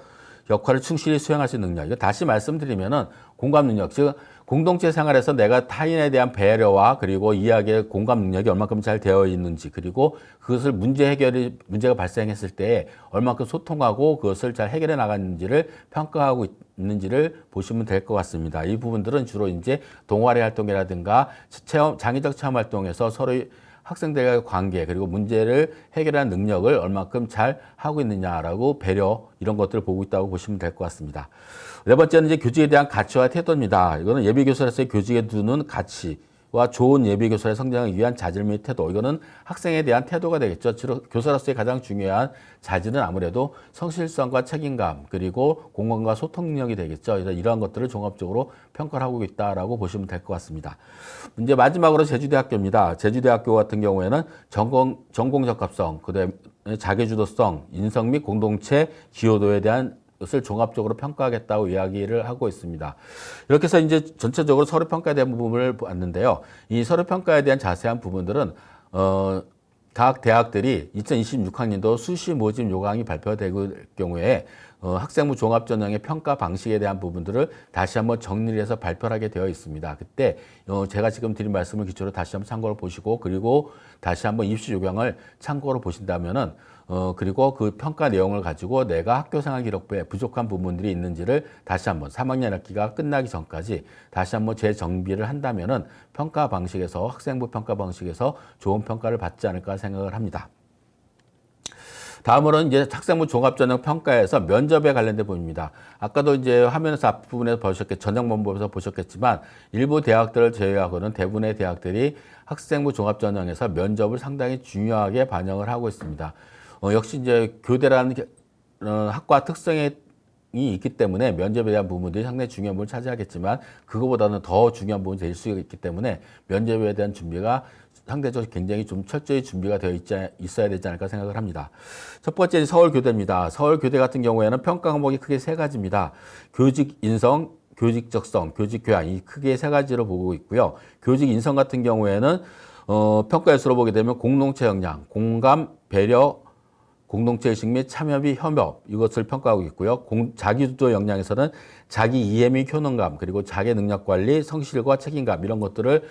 역할을 충실히 수행할 수 있는 능력. 이거 다시 말씀드리면은 공감 능력, 즉 공동체 생활에서 내가 타인에 대한 배려와 그리고 이야기의 공감 능력이 얼마큼 잘 되어 있는지, 그리고 그것을 문제가 발생했을 때 얼마큼 소통하고 그것을 잘 해결해 나갔는지를 평가하고 있는지를 보시면 될 것 같습니다. 이 부분들은 주로 이제 동아리 활동이라든가 장애적 체험 활동에서 서로 학생들과의 관계 그리고 문제를 해결하는 능력을 얼마큼 잘 하고 있느냐라고 배려 이런 것들을 보고 있다고 보시면 될 것 같습니다. 네 번째는 이제 교직에 대한 가치와 태도입니다. 이거는 예비 교사로서의 교직에 두는 가치, 와 좋은 예비교사의 성장을 위한 자질 및 태도, 이거는 학생에 대한 태도가 되겠죠. 교사로서의 가장 중요한 자질은 아무래도 성실성과 책임감, 그리고 공감과 소통 능력이 되겠죠. 그래서 이러한 것들을 종합적으로 평가를 하고 있다라고 보시면 될 것 같습니다. 이제 마지막으로 제주대학교입니다. 제주대학교 같은 경우에는 전공 적합성, 그다음에 자기주도성, 인성 및 공동체 기여도에 대한 것을 종합적으로 평가하겠다고 이야기를 하고 있습니다. 이렇게 해서 이제 전체적으로 서류 평가에 대한 부분을 봤는데요. 이 서류 평가에 대한 자세한 부분들은 각 대학들이 2026학년도 수시 모집 요강이 발표될 경우에 학생부 종합전형의 평가 방식에 대한 부분들을 다시 한번 정리를 해서 발표를 하게 되어 있습니다. 그때 제가 지금 드린 말씀을 기초로 다시 한번 참고를 보시고, 그리고 다시 한번 입시 요강을 참고로 보신다면은 그리고 그 평가 내용을 가지고 내가 학교생활 기록부에 부족한 부분들이 있는지를 다시 한번 3학년 학기가 끝나기 전까지 다시 한번 재정비를 한다면은 평가 방식에서, 학생부 평가 방식에서 좋은 평가를 받지 않을까 생각을 합니다. 다음으로는 이제 학생부 종합전형 평가에서 면접에 관련된 부분입니다. 아까도 이제 화면에서 앞부분에서 전형본부에서 보셨겠지만 일부 대학들을 제외하고는 대부분의 대학들이 학생부 종합전형에서 면접을 상당히 중요하게 반영을 하고 있습니다. 역시 이제 교대라는 학과 특성이 있기 때문에 면접에 대한 부분들이 상당히 중요한 부분을 차지하겠지만, 그거보다는 더 중요한 부분이 될 수 있기 때문에 면접에 대한 준비가 상대적으로 굉장히 좀 철저히 준비가 되어 있어야 되지 않을까 생각을 합니다. 첫 번째 서울교대입니다. 서울교대 같은 경우에는 평가 과목이 크게 세 가지입니다. 교직 인성, 교직 적성, 교직 교양, 이 크게 세 가지로 보고 있고요. 교직 인성 같은 경우에는 평가 요소로 보게 되면 공동체 역량, 공감, 배려, 공동체 의식 및 참여비 협업, 이것을 평가하고 있고요. 자기주도 역량에서는 자기 이해 및 효능감, 그리고 자기 능력 관리, 성실과 책임감, 이런 것들을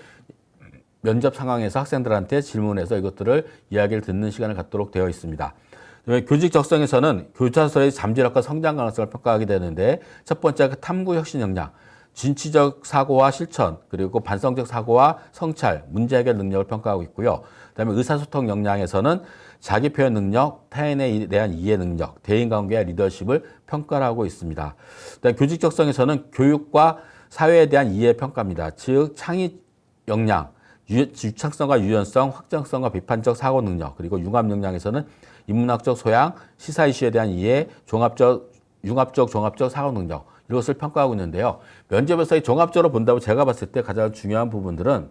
면접 상황에서 학생들한테 질문해서 이것들을 이야기를 듣는 시간을 갖도록 되어 있습니다. 교직 적성에서는 교사로서의 잠재력과 성장 가능성을 평가하게 되는데, 첫 번째가 탐구 혁신 역량, 진취적 사고와 실천, 그리고 반성적 사고와 성찰, 문제 해결 능력을 평가하고 있고요. 그다음에 의사소통 역량에서는 자기 표현 능력, 타인에 대한 이해 능력, 대인관계와 리더십을 평가를 하고 있습니다. 그다음에 교직 적성에서는 교육과 사회에 대한 이해 평가입니다. 즉 창의 역량, 유창성과 유연성, 확장성과 비판적 사고 능력, 그리고 융합 역량에서는 인문학적 소양, 시사 이슈에 대한 이해, 융합적 종합적 사고 능력, 이것을 평가하고 있는데요. 면접에서 종합적으로 본다고 제가 봤을 때 가장 중요한 부분들은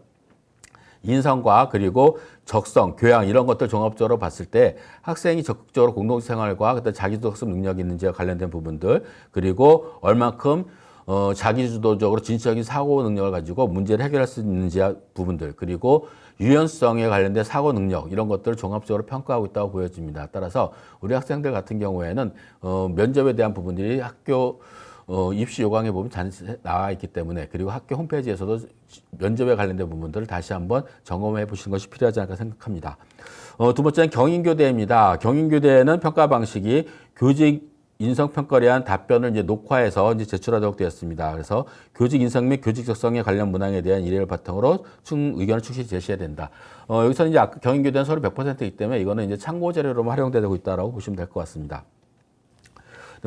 인성과 그리고 적성, 교양, 이런 것들 종합적으로 봤을 때 학생이 적극적으로 공동생활과 그다음 자기주도학습 능력이 있는지와 관련된 부분들, 그리고 얼만큼 자기주도적으로 진취적인 사고 능력을 가지고 문제를 해결할 수 있는지 부분들, 그리고 유연성에 관련된 사고 능력, 이런 것들을 종합적으로 평가하고 있다고 보여집니다. 따라서 우리 학생들 같은 경우에는 면접에 대한 부분들이 학교 입시 요강에 보면 잔뜩 나와 있기 때문에, 그리고 학교 홈페이지에서도 면접에 관련된 부분들을 다시 한번 점검해 보시는 것이 필요하지 않을까 생각합니다. 두 번째는 경인교대입니다. 경인교대는 평가 방식이 교직 인성평가에 대한 답변을 이제 녹화해서 이제 제출하도록 되었습니다. 그래서 교직 인성 및 교직 적성에 관련 문항에 대한 이래를 바탕으로 의견을 충실히 제시해야 된다. 여기서는 이제 경인교대는 서류 100%이기 때문에 이거는 이제 참고 자료로만 활용되고 있다라고 보시면 될 것 같습니다.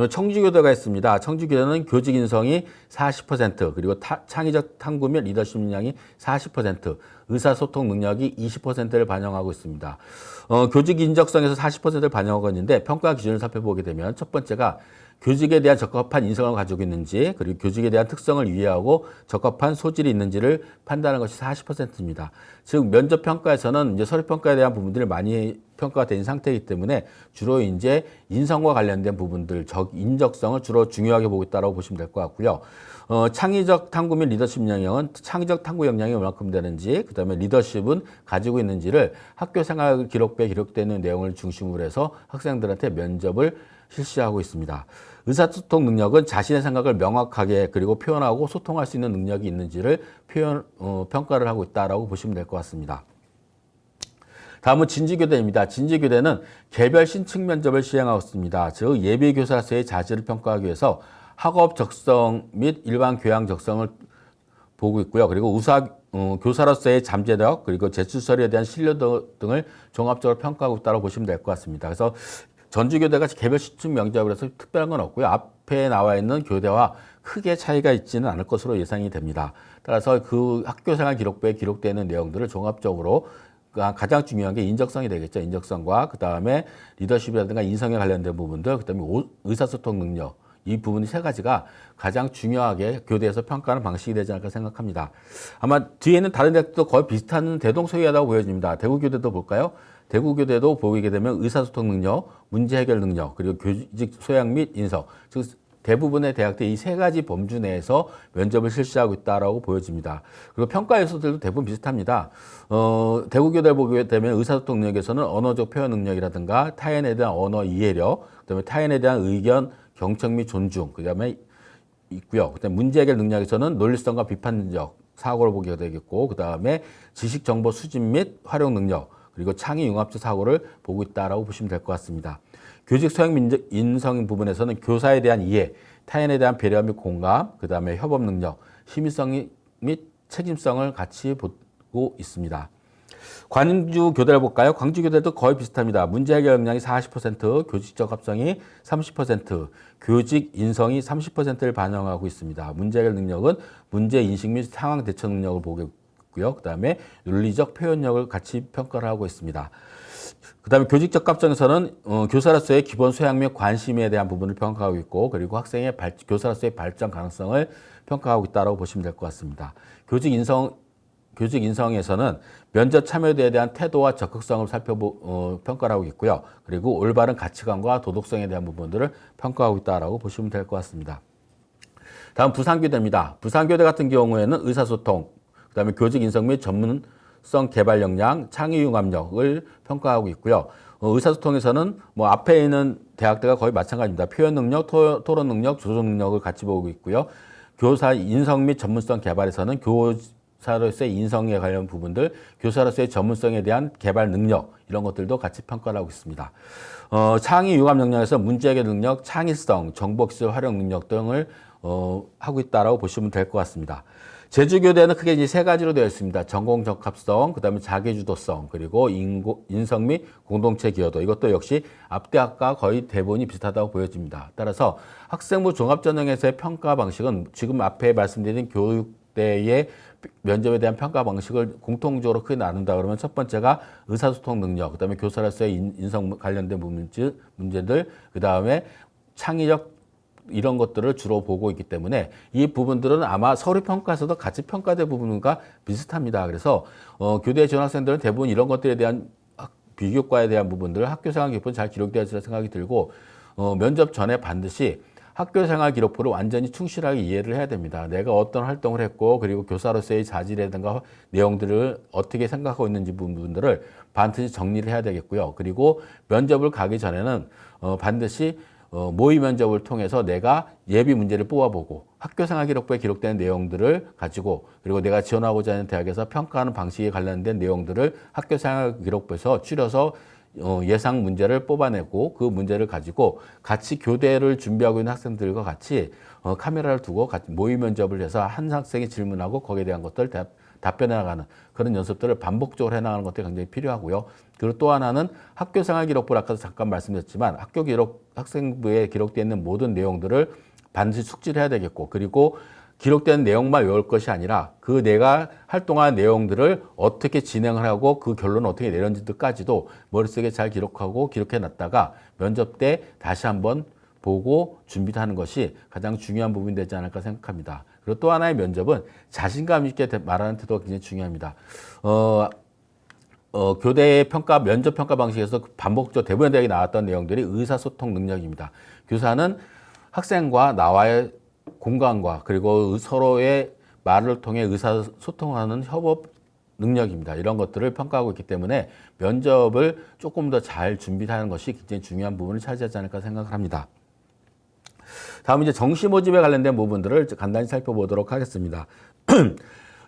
청주교대가 있습니다. 청주교대는 교직 인성이 40%, 그리고 창의적 탐구 및 리더십 역량이 40%, 의사소통 능력이 20%를 반영하고 있습니다. 교직 인적성에서 40%를 반영하고 있는데, 평가 기준을 살펴보게 되면 첫 번째가 교직에 대한 적합한 인성을 가지고 있는지, 그리고 교직에 대한 특성을 이해하고 적합한 소질이 있는지를 판단하는 것이 40%입니다. 즉 면접 평가에서는 이제 서류 평가에 대한 부분들이 많이 평가가 된 상태이기 때문에 주로 이제 인성과 관련된 부분들, 인적성을 주로 중요하게 보고 있다고 보시면 될 것 같고요. 창의적 탐구 및 리더십 역량은 창의적 탐구 역량이 얼마큼 되는지, 그다음에 리더십은 가지고 있는지를 학교 생활 기록부에 기록되는 내용을 중심으로 해서 학생들한테 면접을 실시하고 있습니다. 의사소통 능력은 자신의 생각을 명확하게 그리고 표현하고 소통할 수 있는 능력이 있는지를 평가를 하고 있다라고 보시면 될 것 같습니다. 다음은 진지교대입니다. 진지교대는 개별 신청 면접을 시행하고 있습니다. 즉 예비교사로서의 자질을 평가하기 위해서 학업 적성 및 일반 교양 적성을 보고 있고요. 그리고 교사로서의 잠재력, 그리고 제출 서류에 대한 신뢰 등을 종합적으로 평가하고 있다고 보시면 될 것 같습니다. 그래서 전주교대가 개별 신청 면접을 해서 특별한 건 없고요. 앞에 앞에 나와 있는 교대와 크게 차이가 있지는 않을 것으로 예상이 됩니다. 따라서 그 학교생활 기록부에 기록되는 내용들을 종합적으로 가장 중요한 게 인적성이 되겠죠. 인적성과 그다음에 리더십이라든가 인성에 관련된 부분들, 그다음에 의사소통 능력, 이 부분 세 가지가 가장 중요하게 교대에서 평가하는 방식이 되지 않을까 생각합니다. 아마 뒤에는 다른 대학도 거의 비슷한 대동소이하다고 보여집니다. 대구교대도 볼까요? 대구교대도 보게 되면 의사소통 능력, 문제 해결 능력, 그리고 교직 소양 및 인성, 즉 대부분의 대학들이 이 세 가지 범주 내에서 면접을 실시하고 있다라고 보여집니다. 그리고 평가 요소들도 대부분 비슷합니다. 대구교대를 보게 되면 의사소통 능력에서는 언어적 표현 능력이라든가 타인에 대한 언어 이해력, 그다음에 타인에 대한 의견 경청 및 존중, 그다음에 있고요. 그다음에 문제 해결 능력에서는 논리성과 비판적 사고를 보게 되겠고, 그다음에 지식 정보 수집 및 활용 능력, 그리고 창의 융합적 사고를 보고 있다라고 보시면 될 것 같습니다. 교직 소양 인성 부분에서는 교사에 대한 이해, 타인에 대한 배려 및 공감, 그다음에 협업 능력, 심의성 및 책임성을 같이 보고 있습니다. 광주 교대를 볼까요? 광주 교대도 거의 비슷합니다. 문제 해결 역량이 40%, 교직적 합성이 30%, 교직 인성이 30%를 반영하고 있습니다. 문제 해결 능력은 문제 인식 및 상황 대처 능력을 보고 있고요. 그다음에 윤리적 표현력을 같이 평가를 하고 있습니다. 그다음에 교직적 합성에서는 교사로서의 기본 소양 및 관심에 대한 부분을 평가하고 있고, 그리고 학생의 교사로서의 발전 가능성을 평가하고 있다고 보시면 될 것 같습니다. 교직 인성에서는 면접 참여도에 대한 태도와 적극성을 평가를 하고 있고요. 그리고 올바른 가치관과 도덕성에 대한 부분들을 평가하고 있다고 보시면 될 것 같습니다. 다음 부산교대입니다. 부산교대 같은 경우에는 의사소통, 그다음에 교직 인성 및 전문성 개발 역량, 창의 융합력을 평가하고 있고요. 의사소통에서는 뭐 앞에 있는 대학들과 거의 마찬가지입니다. 표현 능력, 토론 능력, 조정 능력을 같이 보고 있고요. 교사 인성 및 전문성 개발에서는 교사로서의 인성에 관련 부분들, 교사로서의 전문성에 대한 개발 능력, 이런 것들도 같이 평가를 하고 있습니다. 창의 융합 역량에서 문제 해결 능력, 창의성, 정보기술 활용 능력 등을 하고 있다라고 보시면 될 것 같습니다. 제주교대는 크게 이제 세 가지로 되어 있습니다. 전공 적합성, 그다음에 자기주도성, 그리고 인성 및 공동체 기여도. 이것도 역시 앞대학과 거의 대본이 비슷하다고 보여집니다. 따라서 학생부 종합전형에서의 평가 방식은 지금 앞에 말씀드린 교육대의 면접에 대한 평가 방식을 공통적으로 크게 나눈다 그러면 첫 번째가 의사소통 능력, 그다음에 교사로서의 인성 관련된 문제들, 그다음에 창의적 이런 것들을 주로 보고 있기 때문에 이 부분들은 아마 서류 평가에서도 같이 평가된 부분과 비슷합니다. 그래서 교대 지원 학생들은 대부분 이런 것들에 대한 비교과에 대한 부분들, 학교생활 기록부는 잘 기록되어 있을 생각이 들고, 면접 전에 반드시 학교생활 기록부를 완전히 충실하게 이해를 해야 됩니다. 내가 어떤 활동을 했고, 그리고 교사로서의 자질이라든가 내용들을 어떻게 생각하고 있는지 부분들을 반드시 정리를 해야 되겠고요. 그리고 면접을 가기 전에는 반드시 모의 면접을 통해서 내가 예비 문제를 뽑아보고 학교생활 기록부에 기록된 내용들을 가지고, 그리고 내가 지원하고자 하는 대학에서 평가하는 방식에 관련된 내용들을 학교생활 기록부에서 추려서 예상 문제를 뽑아내고, 그 문제를 가지고 같이 교대를 준비하고 있는 학생들과 같이 카메라를 두고 같이 모의 면접을 해서 한 학생이 질문하고 거기에 대한 것들을 답변해 나가는 그런 연습들을 반복적으로 해나가는 것들이 굉장히 필요하고요. 그리고 또 하나는 학교생활 기록부, 아까도 잠깐 말씀드렸지만 학생부에 기록되어 있는 모든 내용들을 반드시 숙지를 해야 되겠고, 그리고 기록된 내용만 외울 것이 아니라 그 내가 활동한 내용들을 어떻게 진행을 하고 그 결론을 어떻게 내렸는지까지도 머릿속에 잘 기록하고 기록해 놨다가 면접 때 다시 한번 보고 준비를 하는 것이 가장 중요한 부분이 되지 않을까 생각합니다. 그리고 또 하나의 면접은 자신감 있게 말하는 태도가 굉장히 중요합니다. 교대의 면접 평가 방식에서 반복적으로 대부분의 대학에 나왔던 내용들이 의사소통 능력입니다. 교사는 학생과 나와의 공감과 그리고 서로의 말을 통해 의사소통하는 협업 능력입니다. 이런 것들을 평가하고 있기 때문에 면접을 조금 더 잘 준비하는 것이 굉장히 중요한 부분을 차지하지 않을까 생각을 합니다. 다음 이제 정시 모집에 관련된 부분들을 간단히 살펴보도록 하겠습니다.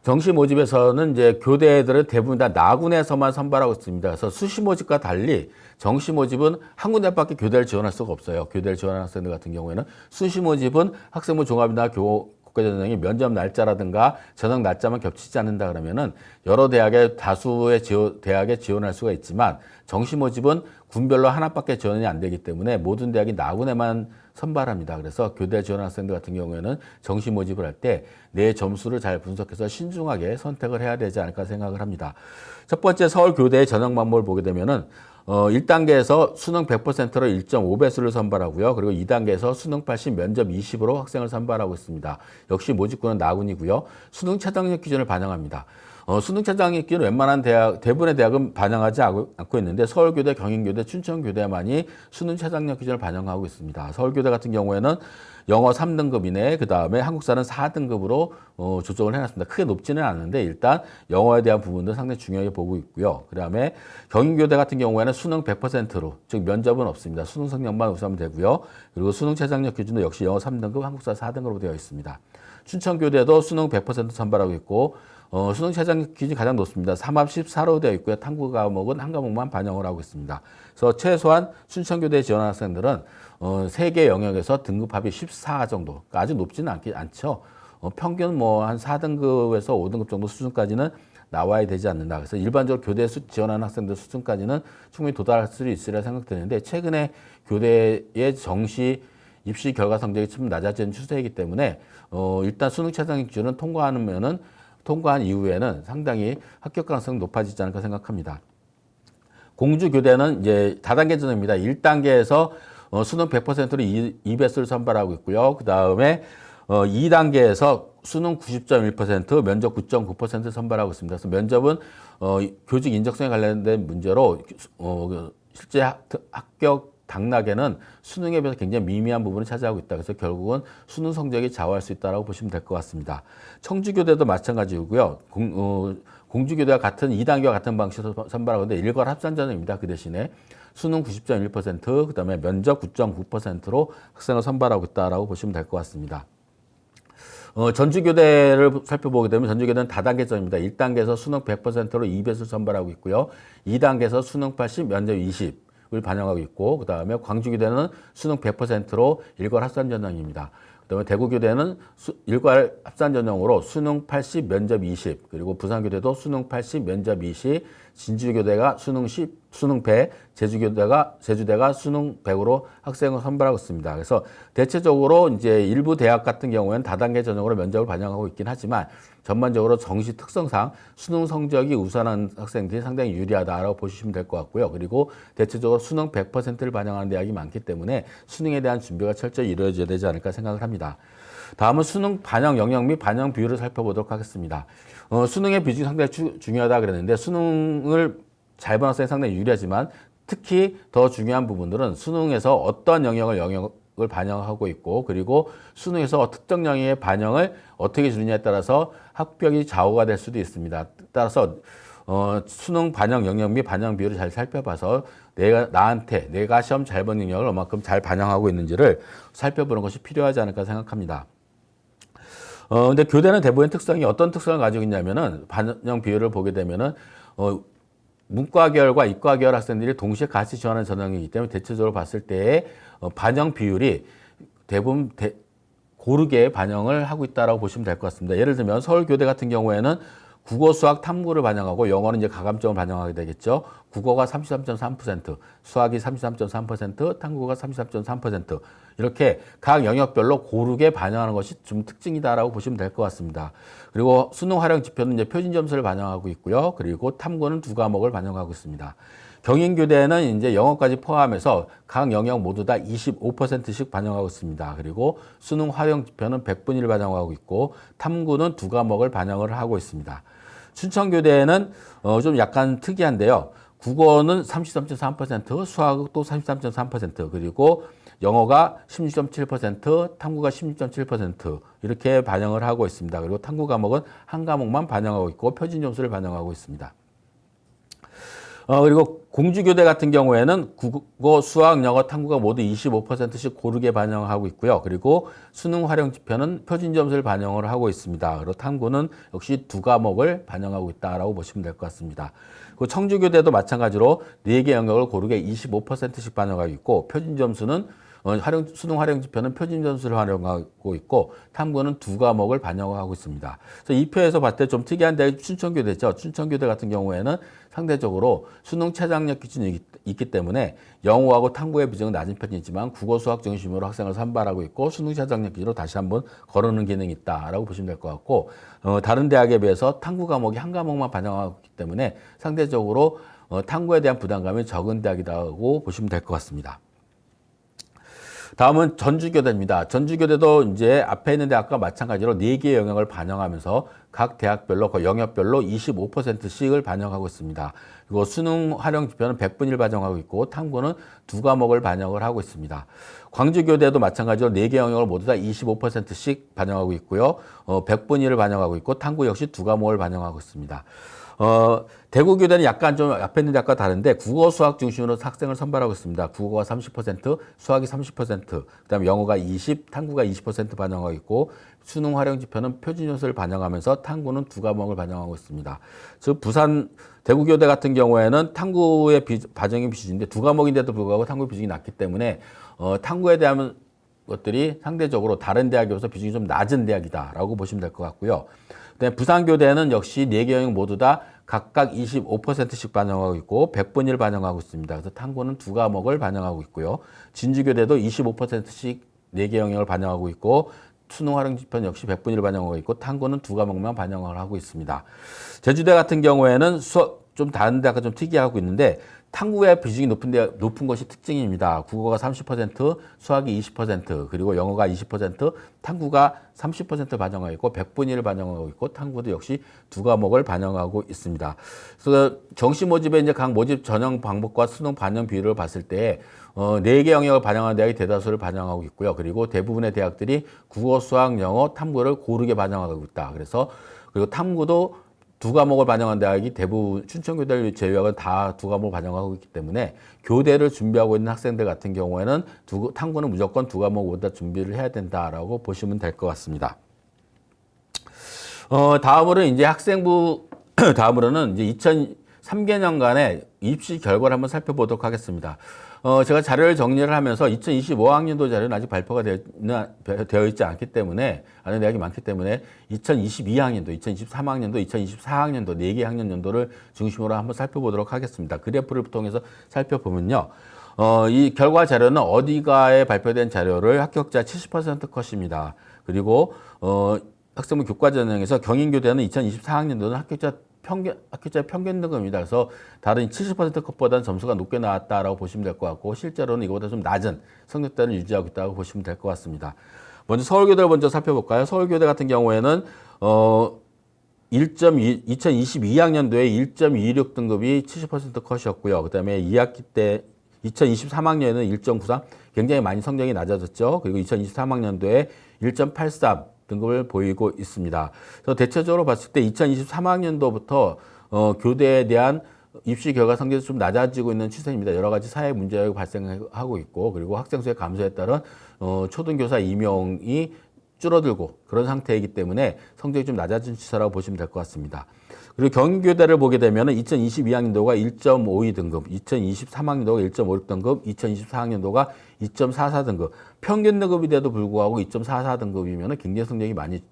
정시 모집에서는 이제 교대들은 대부분 다 나군에서만 선발하고 있습니다. 그래서 수시 모집과 달리 정시 모집은 한 군데밖에 교대를 지원할 수가 없어요. 교대를 지원하는 학생들 같은 경우에는 수시 모집은 학생부 종합이나 국가전형이 면접 날짜라든가 전형 날짜만 겹치지 않는다 그러면은 여러 대학의 다수의 대학에 지원할 수가 있지만, 정시 모집은 군별로 하나밖에 지원이 안 되기 때문에 모든 대학이 나군에만 선발합니다. 그래서 교대 지원 학생들 같은 경우에는 정시 모집을 할 때 내 점수를 잘 분석해서 신중하게 선택을 해야 되지 않을까 생각을 합니다. 첫 번째 서울교대의 전형 방법을 보게 되면은 1단계에서 수능 100%로 1.5배수를 선발하고요. 그리고 2단계에서 수능 80, 면접 20으로 학생을 선발하고 있습니다. 역시 모집구는 나군이고요. 수능 최저학력 기준을 반영합니다. 수능 최저학력 기준 웬만한 대부분의 대학은 반영하지 않고 있는데 서울교대, 경인교대, 춘천교대만이 수능 최저학력 기준을 반영하고 있습니다. 서울교대 같은 경우에는 영어 3등급 이내, 그 다음에 한국사는 4등급으로 조정을 해놨습니다. 크게 높지는 않은데 일단 영어에 대한 부분도 상당히 중요하게 보고 있고요. 그 다음에 경인교대 같은 경우에는 수능 100%로, 즉 면접은 없습니다. 수능 성적만 우수하면 되고요. 그리고 수능 최저학력 기준도 역시 영어 3등급, 한국사 4등급으로 되어 있습니다. 춘천교대도 수능 100% 선발하고 있고 수능 최저학력 기준이 가장 높습니다. 3합 14로 되어 있고요. 탐구 과목은 한 과목만 반영을 하고 있습니다. 그래서 최소한 춘천교대 지원한 학생들은 3개 영역에서 등급합이 14 정도, 그러니까 아주 높지는 않죠. 평균 뭐 한 4등급에서 5등급 정도 수준까지는 나와야 되지 않는다. 그래서 일반적으로 교대 지원하는 학생들 수준까지는 충분히 도달할 수 있으리라 생각되는데 최근에 교대의 정시 입시 결과 성적이 좀 낮아지는 추세이기 때문에 일단 수능 최저학력 기준은 통과한 이후에는 상당히 합격 가능성이 높아지지 않을까 생각합니다. 공주교대는 이제 다단계 전형입니다. 1단계에서 수능 100%로 2배수를 선발하고 있고요. 그 다음에 2단계에서 수능 90.1%, 면접 9.9% 선발하고 있습니다. 그래서 면접은 교직 인적성에 관련된 문제로 실제 합격 당락에는 수능에 비해서 굉장히 미미한 부분을 차지하고 있다. 그래서 결국은 수능 성적이 좌우할 수 있다고 보시면 될 것 같습니다. 청주교대도 마찬가지고요. 공주교대와 같은 2단계와 같은 방식으로 선발하고 있는데 일괄 합산 전형입니다. 그 대신에 수능 90.1%, 그 다음에 면접 9.9%로 학생을 선발하고 있다라고 보시면 될 것 같습니다. 전주교대를 살펴보게 되면 전주교대는 다단계점입니다. 1단계에서 수능 100%로 2배수 선발하고 있고요. 2단계에서 수능 80, 면접 20을 반영하고 있고, 그 다음에 광주교대는 수능 100%로 일괄 합산 전형입니다. 그 다음에 대구교대는 일괄 합산 전형으로 수능 80, 면접 20, 그리고 부산교대도 수능 80, 면접 20, 진주교대가 수능 10, 수능 100, 제주대가 수능 100으로 학생을 선발하고 있습니다. 그래서 대체적으로 이제 일부 대학 같은 경우에는 다단계 전형으로 면접을 반영하고 있긴 하지만 전반적으로 정시 특성상 수능 성적이 우수한 학생들이 상당히 유리하다라고 보시면 될 것 같고요. 그리고 대체적으로 수능 100%를 반영하는 대학이 많기 때문에 수능에 대한 준비가 철저히 이루어져야 되지 않을까 생각을 합니다. 다음은 수능 반영 영역 및 반영 비율을 살펴보도록 하겠습니다. 수능의 비중이 상당히 중요하다 그랬는데 수능을 잘 본 학생이 상당히 유리하지만 특히 더 중요한 부분들은 수능에서 어떤 영역을 반영하고 있고 그리고 수능에서 특정 영역의 반영을 어떻게 주느냐에 따라서 합격이 좌우가 될 수도 있습니다. 따라서 수능 반영 영역 및 반영 비율을 잘 살펴봐서 내가 시험 잘 본 영역을 얼마큼 잘 반영하고 있는지를 살펴보는 것이 필요하지 않을까 생각합니다. 근데 교대는 대부분 특성이 어떤 특성을 가지고 있냐면은 반영 비율을 보게 되면은 문과 계열과 이과 계열 학생들이 동시에 같이 지원하는 전형이기 때문에 대체적으로 봤을 때의 반영 비율이 대부분 고르게 반영을 하고 있다라고 보시면 될 것 같습니다. 예를 들면 서울교대 같은 경우에는 국어, 수학, 탐구를 반영하고 영어는 이제 가감점을 반영하게 되겠죠. 국어가 33.3%, 수학이 33.3%, 탐구가 33.3% 이렇게 각 영역별로 고르게 반영하는 것이 좀 특징이다라고 보시면 될 것 같습니다. 그리고 수능 활용 지표는 이제 표준 점수를 반영하고 있고요. 그리고 탐구는 2과목을 반영하고 있습니다. 경인교대는 이제 영어까지 포함해서 각 영역 모두 다 25%씩 반영하고 있습니다. 그리고 수능 활용 지표는 100분의 1 반영하고 있고 탐구는 2과목을 반영을 하고 있습니다. 춘천교대는 좀 약간 특이한데요. 국어는 33.3%, 수학도 33.3%, 그리고 영어가 16.7%, 탐구가 16.7% 이렇게 반영을 하고 있습니다. 그리고 탐구 과목은 한 과목만 반영하고 있고 표준 점수를 반영하고 있습니다. 그리고 공주교대 같은 경우에는 국어, 수학, 영어, 탐구가 모두 25%씩 고르게 반영하고 있고요. 그리고 수능 활용 지표는 표준 점수를 반영을 하고 있습니다. 그리고 탐구는 역시 2과목을 반영하고 있다라고 보시면 될 것 같습니다. 그리고 청주교대도 마찬가지로 4개 영역을 고르게 25%씩 반영하고 있고 표준 점수는 수능 활용 지표는 표준 점수를 활용하고 있고 탐구는 두 과목을 반영하고 있습니다. 그래서 이 표에서 봤을 때 좀 특이한 데 춘천교대죠. 춘천교대 같은 경우에는 상대적으로 수능 최장력 기준이 있기 때문에 영어하고 탐구의 비중은 낮은 편이지만 국어 수학 중심으로 학생을 선발하고 있고 수능 최장력 기준으로 다시 한번 거르는 기능이 있다라고 보시면 될 것 같고 다른 대학에 비해서 탐구 과목이 한 과목만 반영하고 있기 때문에 상대적으로 탐구에 대한 부담감이 적은 대학이라고 보시면 될 것 같습니다. 다음은 전주교대입니다. 전주교대도 이제 앞에 있는 대학과 마찬가지로 4개의 영역을 반영하면서 각 대학별로 그 영역별로 25%씩을 반영하고 있습니다. 그리고 수능 활용 지표는 100분위 를 반영하고 있고 탐구는 두 과목을 반영을 하고 있습니다. 광주교대도 마찬가지로 4개 영역을 모두 다 25%씩 반영하고 있고요. 100분위를 반영하고 있고 탐구 역시 두 과목을 반영하고 있습니다. 대구교대는 약간 좀 앞에 있는 대학과 다른데 국어 수학 중심으로 학생을 선발하고 있습니다. 국어가 30%, 수학이 30%, 그다음에 영어가 20, 탐구가 20% 반영하고 있고 수능 활용 지표는 표준 요소를 반영하면서 탐구는 두 과목을 반영하고 있습니다. 즉 부산 대구교대 같은 경우에는 탐구의 반영의 비중인데 두 과목인데도 불구하고 탐구 비중이 낮기 때문에 탐구에 대한 것들이 상대적으로 다른 대학에 비해서 비중이 좀 낮은 대학이다라고 보시면 될 것 같고요. 부산교대는 역시 4개 영역 모두 다 각각 25%씩 반영하고 있고 100분위를 반영하고 있습니다. 그래서 탐구는 두 과목을 반영하고 있고요. 진주교대도 25%씩 4개 영역을 반영하고 있고 수능 활용 지표는 역시 100분위를 반영하고 있고 탐구는 두 과목만 반영을 하고 있습니다. 제주대 같은 경우에는 좀 다른 데가 좀 특이하고 있는데 탐구의 비중이 높은 것이 특징입니다. 국어가 30%, 수학이 20%, 그리고 영어가 20%, 탐구가 30% 반영하고 있고 100분위를 반영하고 있고 탐구도 역시 두 과목을 반영하고 있습니다. 그래서 정시 모집의 이제 각 모집 전형 방법과 수능 반영 비율을 봤을 때 4개 영역을 반영하는 대학이 대다수를 반영하고 있고요. 그리고 대부분의 대학들이 국어, 수학, 영어, 탐구를 고르게 반영하고 있다. 그리고 탐구도 두 과목을 반영한 대학이 대부분 춘천교대를 제외하고 다 두 과목을 반영하고 있기 때문에 교대를 준비하고 있는 학생들 같은 경우에는 탐구는 무조건 두 과목을 다 준비를 해야 된다라고 보시면 될 것 같습니다. 다음으로는 이제 학생부 다음으로는 이제 2003개년간의 입시 결과를 한번 살펴보도록 하겠습니다. 제가 자료를 정리를 하면서 2025학년도 자료는 아직 발표가 되어 있지 않기 때문에, 아는 대학이 많기 때문에 2022학년도, 2023학년도, 2024학년도, 4개 학년 연도를 중심으로 한번 살펴보도록 하겠습니다. 그래프를 통해서 살펴보면요. 이 결과 자료는 어디가에 발표된 자료를 합격자 70% 컷입니다. 그리고, 학생부 교과 전형에서 경인교대는 2024학년도는 학교자의 평균 등급입니다. 그래서 다른 70% 컷보다는 점수가 높게 나왔다라고 보시면 될 것 같고 실제로는 이거보다 좀 낮은 성적대를 유지하고 있다고 보시면 될 것 같습니다. 먼저 서울교대를 먼저 살펴볼까요? 서울교대 같은 경우에는 2022학년도에 1.26 등급이 70% 컷이었고요. 그다음에 2학기 때 2023학년에는 1.93 굉장히 많이 성적이 낮아졌죠. 그리고 2023학년도에 1.83 등급을 보이고 있습니다. 그래서 대체적으로 봤을 때 2023학년도부터 교대에 대한 입시 결과 성적이 좀 낮아지고 있는 추세입니다. 여러 가지 사회 문제가 발생하고 있고 그리고 학생 수의 감소에 따른 초등교사 임용이 줄어들고 그런 상태이기 때문에 성적이 좀 낮아진 추세라고 보시면 될 것 같습니다. 그리고 경인교대를 보게 되면 2022학년도가 1.52 등급, 2023학년도가 1.56 등급, 2024학년도가 2.44 등급. 평균 등급인데도 불구하고 2.44 등급이면 굉장히 성적이 많이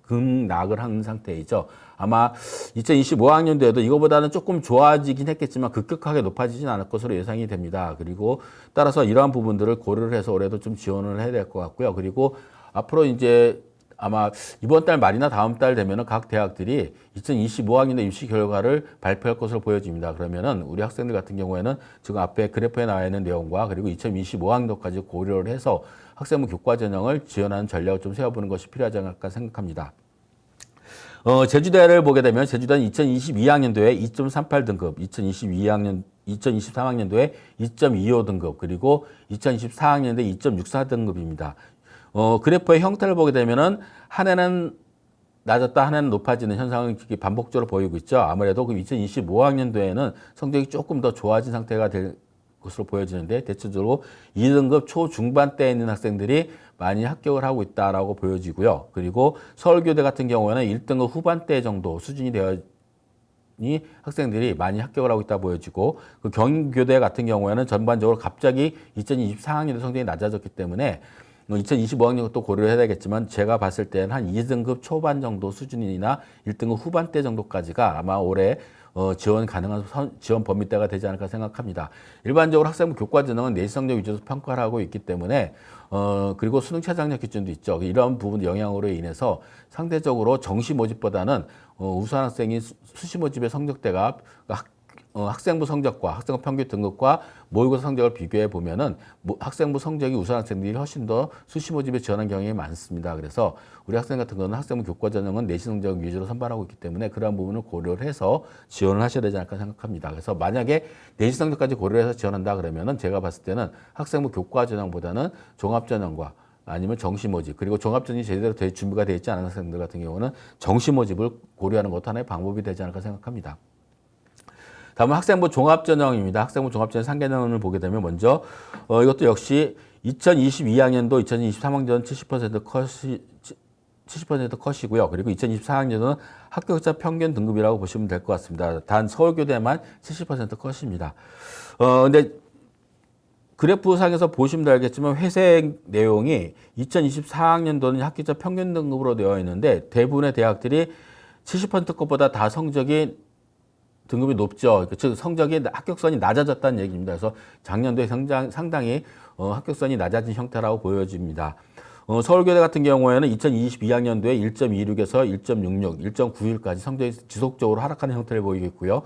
급락을 한 상태이죠. 아마 2025학년도에도 이거보다는 조금 좋아지긴 했겠지만 급격하게 높아지진 않을 것으로 예상이 됩니다. 그리고 따라서 이러한 부분들을 고려를 해서 올해도 좀 지원을 해야 될 것 같고요. 그리고 앞으로 이제 아마 이번 달 말이나 다음 달 되면은 각 대학들이 2025학년도 입시 결과를 발표할 것으로 보여집니다. 그러면은 우리 학생들 같은 경우에는 지금 앞에 그래프에 나와 있는 내용과 그리고 2025학년도까지 고려를 해서 학생부 교과 전형을 지원하는 전략을 좀 세워보는 것이 필요하지 않을까 생각합니다. 제주대를 보게 되면 제주대는 2022학년도에 2.38 등급, 2023학년도에 2.25 등급, 그리고 2024학년도에 2.64 등급입니다. 그래프의 형태를 보게 되면은 한 해는 낮았다 한 해는 높아지는 현상을 반복적으로 보이고 있죠. 아무래도 그 2025학년도에는 성적이 조금 더 좋아진 상태가 될 것으로 보여지는데 대체적으로 2등급 초중반대에 있는 학생들이 많이 합격을 하고 있다라고 보여지고요. 그리고 서울교대 같은 경우에는 1등급 후반대 정도 수준이 되어 학생들이 많이 합격을 하고 있다 보여지고 그 경인교대 같은 경우에는 전반적으로 갑자기 2024학년도 성적이 낮아졌기 때문에 2025학년 또 고려를 해야 되겠지만 제가 봤을 때는 한 2등급 초반 정도 수준이나 1등급 후반대 정도까지가 아마 올해 지원 가능한 지원 범위대가 되지 않을까 생각합니다. 일반적으로 학생부 교과전형은 내신 성적 위주로 평가를 하고 있기 때문에 그리고 수능 최저학력 기준도 있죠. 이런 부분 영향으로 인해서 상대적으로 정시 모집보다는 우수한 학생이 수시 모집의 성적대가 학생부 성적과 학생부 평균 등급과 모의고사 성적을 비교해 보면은 학생부 성적이 우수한 학생들이 훨씬 더 수시 모집에 지원한 경향이 많습니다. 그래서 우리 학생 같은 경우는 학생부 교과 전형은 내신 성적 위주로 선발하고 있기 때문에 그러한 부분을 고려를 해서 지원을 하셔야 되지 않을까 생각합니다. 그래서 만약에 내신 성적까지 고려해서 지원한다 그러면은 제가 봤을 때는 학생부 교과 전형보다는 종합 전형과 아니면 정시 모집, 그리고 종합 전형이 제대로 준비가 되어 있지 않은 학생들 같은 경우는 정시 모집을 고려하는 것도 하나의 방법이 되지 않을까 생각합니다. 다음은 학생부 종합전형입니다. 학생부 종합전형 상계전형을 보게 되면 먼저 이것도 역시 2022학년도, 2023학년 70% 컷이고요. 그리고 2024학년도는 합격자 평균 등급이라고 보시면 될 것 같습니다. 단 서울교대만 70% 컷입니다. 근데 그래프상에서 보시면 알겠지만 회색 내용이 2024학년도는 합격자 평균 등급으로 되어 있는데 대부분의 대학들이 70% 것보다 다 성적이 등급이 높죠. 즉 성적이 합격선이 낮아졌다는 얘기입니다. 그래서 작년도에 상당히 합격선이 낮아진 형태라고 보여집니다. 서울교대 같은 경우에는 2022학년도에 1.26에서 1.66, 1.91까지 성적이 지속적으로 하락하는 형태를 보이겠고요.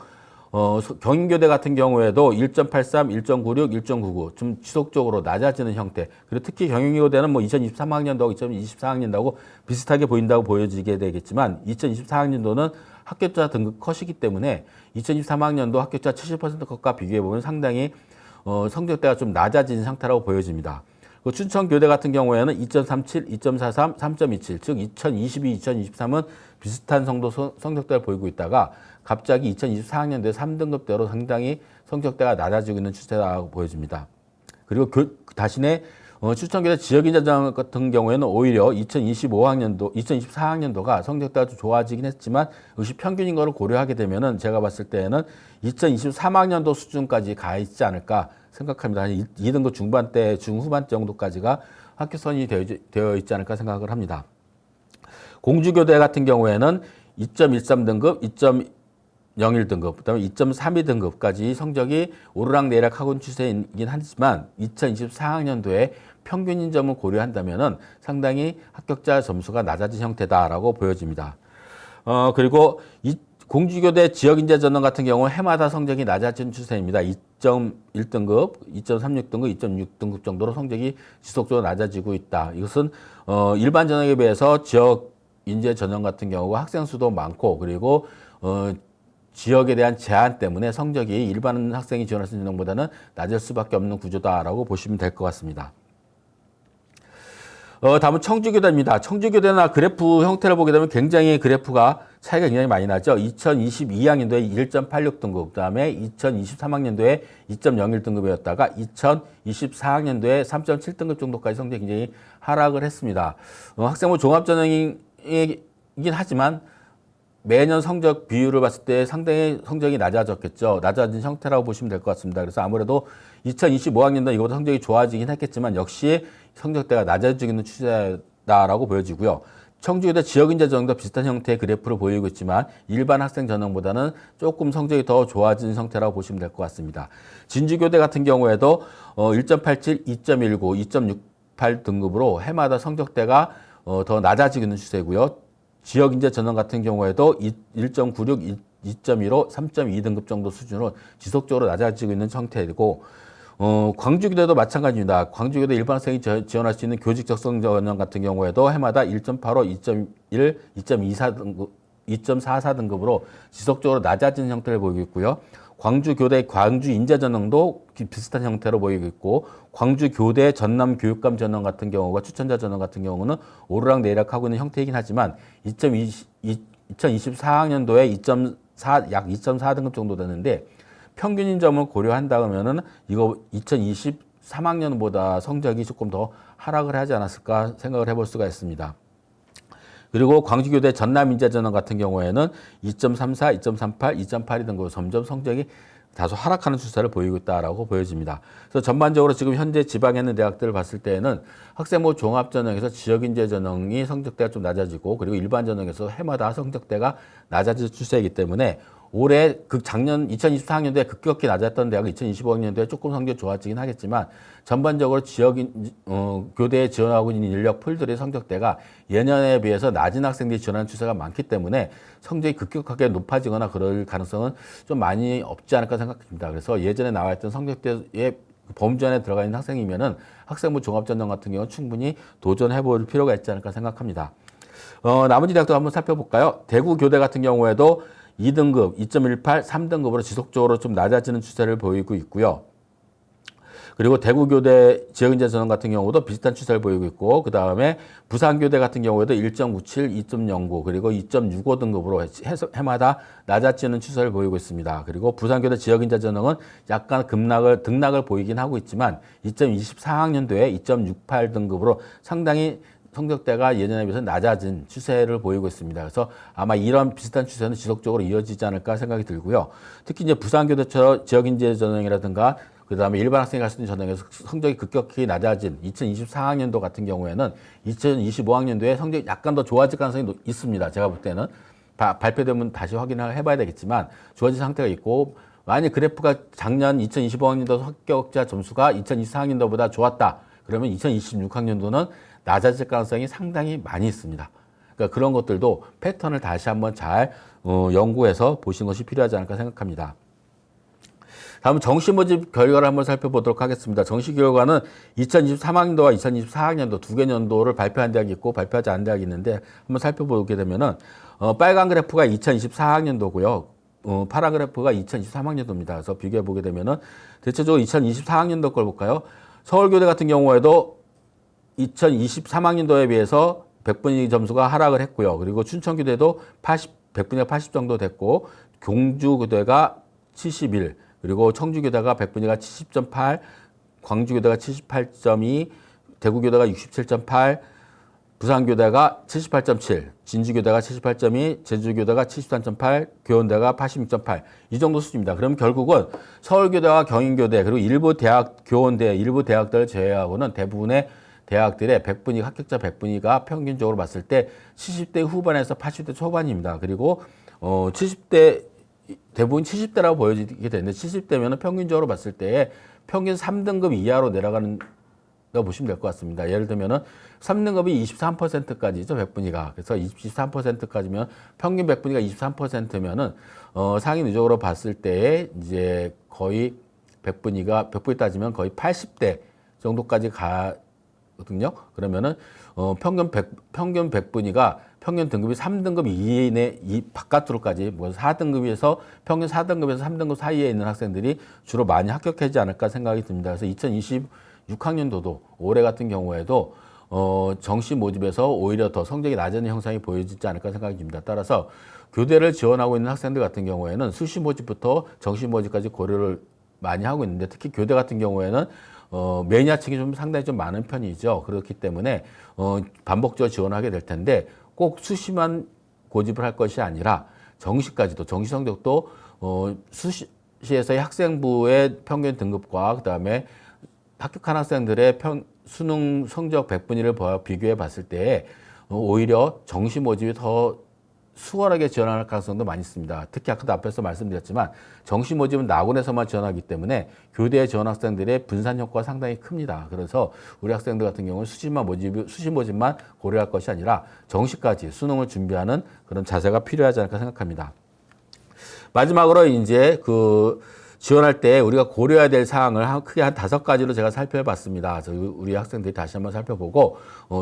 경인교대 같은 경우에도 1.83, 1.96, 1.99 좀 지속적으로 낮아지는 형태. 그리고 특히 경인교대는 뭐 2023학년도하고 2024학년도하고 비슷하게 보인다고 보여지게 되겠지만 2024학년도는 합격자 등급 컷이기 때문에 2023학년도 합격자 70% 컷과 비교해 보면 상당히 성적대가 좀 낮아진 상태라고 보여집니다. 춘천교대 같은 경우에는 2.37, 2.43, 3.27, 즉 2022, 2023은 비슷한 성적대를 보이고 있다가 갑자기 2024학년도에 3등급대로 상당히 성적대가 낮아지고 있는 추세라고 보여집니다. 그리고 다시내 춘천교대 지역인자전 같은 경우에는 오히려 2025학년도, 2024학년도가 성적대가 좀 좋아지긴 했지만 역시 평균인 거를 고려하게 되면은 제가 봤을 때는 2023학년도 수준까지 가 있지 않을까 생각합니다. 한 2등급 중반대, 중후반대 정도까지가 합격선이 되어 있지 않을까 생각을 합니다. 공주교대 같은 경우에는 2.13등급, 2.01등급, 그다음에 2.32등급까지 성적이 오르락내리락하고 있는 추세이긴 하지만 2024학년도에 평균인 점을 고려한다면은 상당히 합격자 점수가 낮아진 형태다라고 보여집니다. 그리고 공주교대 지역인재전형 같은 경우는 해마다 성적이 낮아진 추세입니다. 2.1등급, 2.36등급, 2.6등급 정도로 성적이 지속적으로 낮아지고 있다. 이것은 일반 전형에 비해서 지역인재 전형 같은 경우가 학생 수도 많고 그리고 지역에 대한 제한 때문에 성적이 일반 학생이 지원할 수 있는 전형보다는 낮을 수밖에 없는 구조다라고 보시면 될 것 같습니다. 다음은 청주교대입니다. 청주교대나 그래프 형태를 보게 되면 굉장히 그래프가 차이가 굉장히 많이 나죠. 2022학년도에 1.86등급, 그 다음에 2023학년도에 2.01등급이었다가 2024학년도에 3.7등급 정도까지 성적이 굉장히 하락을 했습니다. 학생부 종합전형이긴 하지만 매년 성적 비율을 봤을 때 상당히 성적이 낮아졌겠죠. 낮아진 형태라고 보시면 될 것 같습니다. 그래서 아무래도 2025학년도 이거보다 성적이 좋아지긴 했겠지만 역시 성적대가 낮아지는 추세다라고 보여지고요. 청주교대 지역인재 전형도 비슷한 형태의 그래프를 보이고 있지만 일반 학생 전형보다는 조금 성적이 더 좋아진 형태라고 보시면 될 것 같습니다. 진주교대 같은 경우에도 1.87, 2.19, 2.68 등급으로 해마다 성적대가 더 낮아지고 있는 추세고요. 지역인재 전형 같은 경우에도 1.96, 2.15, 3.2등급 정도 수준으로 지속적으로 낮아지고 있는 형태이고 광주교대도 마찬가지입니다. 광주교대 일반 학생이 지원할 수 있는 교직 적성 전형 같은 경우에도 해마다 1.85, 2.1, 2.24등급, 2.44등급으로 지속적으로 낮아지는 형태를 보이고 있고요. 광주교대 광주인재전형도 비슷한 형태로 보이고 있고 광주교대 전남교육감 전형 같은 경우가 추천자 전형 같은 경우는 오르락내리락하고 있는 형태이긴 하지만 2024학년도에 2.4, 약 2.4등급 정도 되는데 평균인 점을 고려한다면은 이거 2023학년보다 성적이 조금 더 하락을 하지 않았을까 생각을 해볼 수가 있습니다. 그리고 광주교대 전남인재전형 같은 경우에는 2.34, 2.38, 2.82 등으로 점점 성적이 다소 하락하는 추세를 보이고 있다라고 보여집니다. 그래서 전반적으로 지금 현재 지방에 있는 대학들을 봤을 때에는 학생부 종합전형에서 지역인재 전형이 성적대가 좀 낮아지고 그리고 일반 전형에서 해마다 성적대가 낮아질 추세이기 때문에 올해 작년 2024학년도에 급격히 낮았던 대학은 2025학년도에 조금 성적이 좋아지긴 하겠지만 전반적으로 교대에 지원하고 있는 인력 풀들의 성적대가 예년에 비해서 낮은 학생들이 지원하는 추세가 많기 때문에 성적이 급격하게 높아지거나 그럴 가능성은 좀 많이 없지 않을까 생각합니다. 그래서 예전에 나와 있던 성적대의 범주 안에 들어가 있는 학생이면은 학생부 종합전형 같은 경우는 충분히 도전해 볼 필요가 있지 않을까 생각합니다. 나머지 대학도 한번 살펴볼까요? 대구교대 같은 경우에도 2등급, 2.18, 3등급으로 지속적으로 좀 낮아지는 추세를 보이고 있고요. 그리고 대구교대 지역인재 전형 같은 경우도 비슷한 추세를 보이고 있고, 그 다음에 부산교대 같은 경우에도 1.97, 2.09, 그리고 2.65 등급으로 해마다 낮아지는 추세를 보이고 있습니다. 그리고 부산교대 지역인재 전형은 약간 등락을 보이긴 하고 있지만 2024학년도에 2.68 등급으로 상당히 성적대가 예전에 비해서 낮아진 추세를 보이고 있습니다. 그래서 아마 이런 비슷한 추세는 지속적으로 이어지지 않을까 생각이 들고요. 특히 이제 부산교대처럼 지역인재 전형이라든가 그 다음에 일반 학생이 갈 수 있는 전형에서 성적이 급격히 낮아진 2024학년도 같은 경우에는 2025학년도에 성적이 약간 더 좋아질 가능성이 있습니다. 제가 볼 때는 발표되면 다시 확인을 해봐야 되겠지만 좋아진 상태가 있고 만약 그래프가 작년 2025학년도 합격자 점수가 2024학년도보다 좋았다. 그러면 2026학년도는 낮아질 가능성이 상당히 많이 있습니다. 그러니까 그런 것들도 패턴을 다시 한번 잘 연구해서 보시는 것이 필요하지 않을까 생각합니다. 다음은 정시 모집 결과를 한번 살펴보도록 하겠습니다. 정시 결과는 2023학년도와 2024학년도 두 개 년도를 발표한 대학이 있고 발표하지 않은 대학이 있는데 한번 살펴보게 되면은 빨간 그래프가 2024학년도고요. 파란 그래프가 2023학년도입니다. 그래서 비교해 보게 되면은 대체적으로 2024학년도 걸 볼까요? 서울교대 같은 경우에도 2023학년도에 비해서 100분위 점수가 하락을 했고요. 그리고 춘천교대도 100분위가 80 정도 됐고, 경주교대가 71, 그리고 청주교대가 100분위가 70.8, 광주교대가 78.2, 대구교대가 67.8, 부산교대가 78.7, 진주교대가 78.2, 제주교대가 73.8, 교원대가 86.8. 이 정도 수준입니다. 그럼 결국은 서울교대와 경인교대, 그리고 일부 대학, 교원대, 일부 대학들을 제외하고는 대부분의 대학들의 합격자 100분위가 평균적으로 봤을 때 70대 후반에서 80대 초반입니다. 그리고 70대 대부분 70대라고 보여지게 되는데 70대면은 평균적으로 봤을 때 평균 3등급 이하로 내려가는 거 보시면 될 것 같습니다. 예를 들면은 3등급이 23%까지죠, 100분위가. 그래서 23%까지면 평균 100분위가 23%면은 상위 누적으로 봤을 때에 이제 거의 100분위 따지면 거의 80대 정도까지 거든요. 그러면은 평균 100분위가 평균 등급이 3등급 이내 바깥으로까지 뭐 4등급에서 평균 4등급에서 3등급 사이에 있는 학생들이 주로 많이 합격하지 않을까 생각이 듭니다. 그래서 2026학년도도 올해 같은 경우에도 정시 모집에서 오히려 더 성적이 낮은 형상이 보여지지 않을까 생각이 듭니다. 따라서 교대를 지원하고 있는 학생들 같은 경우에는 수시 모집부터 정시 모집까지 고려를 많이 하고 있는데 특히 교대 같은 경우에는 매니아층이 좀 상당히 좀 많은 편이죠. 그렇기 때문에 반복적으로 지원하게 될 텐데 꼭 수시만 고집을 할 것이 아니라 정시까지도 정시 성적도 수시에서의 학생부의 평균 등급과 그다음에 합격한 학생들의 수능 성적 100분위를 비교해 봤을 때 오히려 정시 모집이 더 수월하게 지원할 가능성도 많이 있습니다. 특히 아까도 앞에서 말씀드렸지만 정시 모집은 낙원에서만 지원하기 때문에 교대에 지원 학생들의 분산 효과가 상당히 큽니다. 그래서 우리 학생들 같은 경우는 수시 모집만 고려할 것이 아니라 정시까지 수능을 준비하는 그런 자세가 필요하지 않을까 생각합니다. 마지막으로 이제 지원할 때 우리가 고려해야 될 사항을 크게 한 5가지로 제가 살펴봤습니다. 우리 학생들이 다시 한번 살펴보고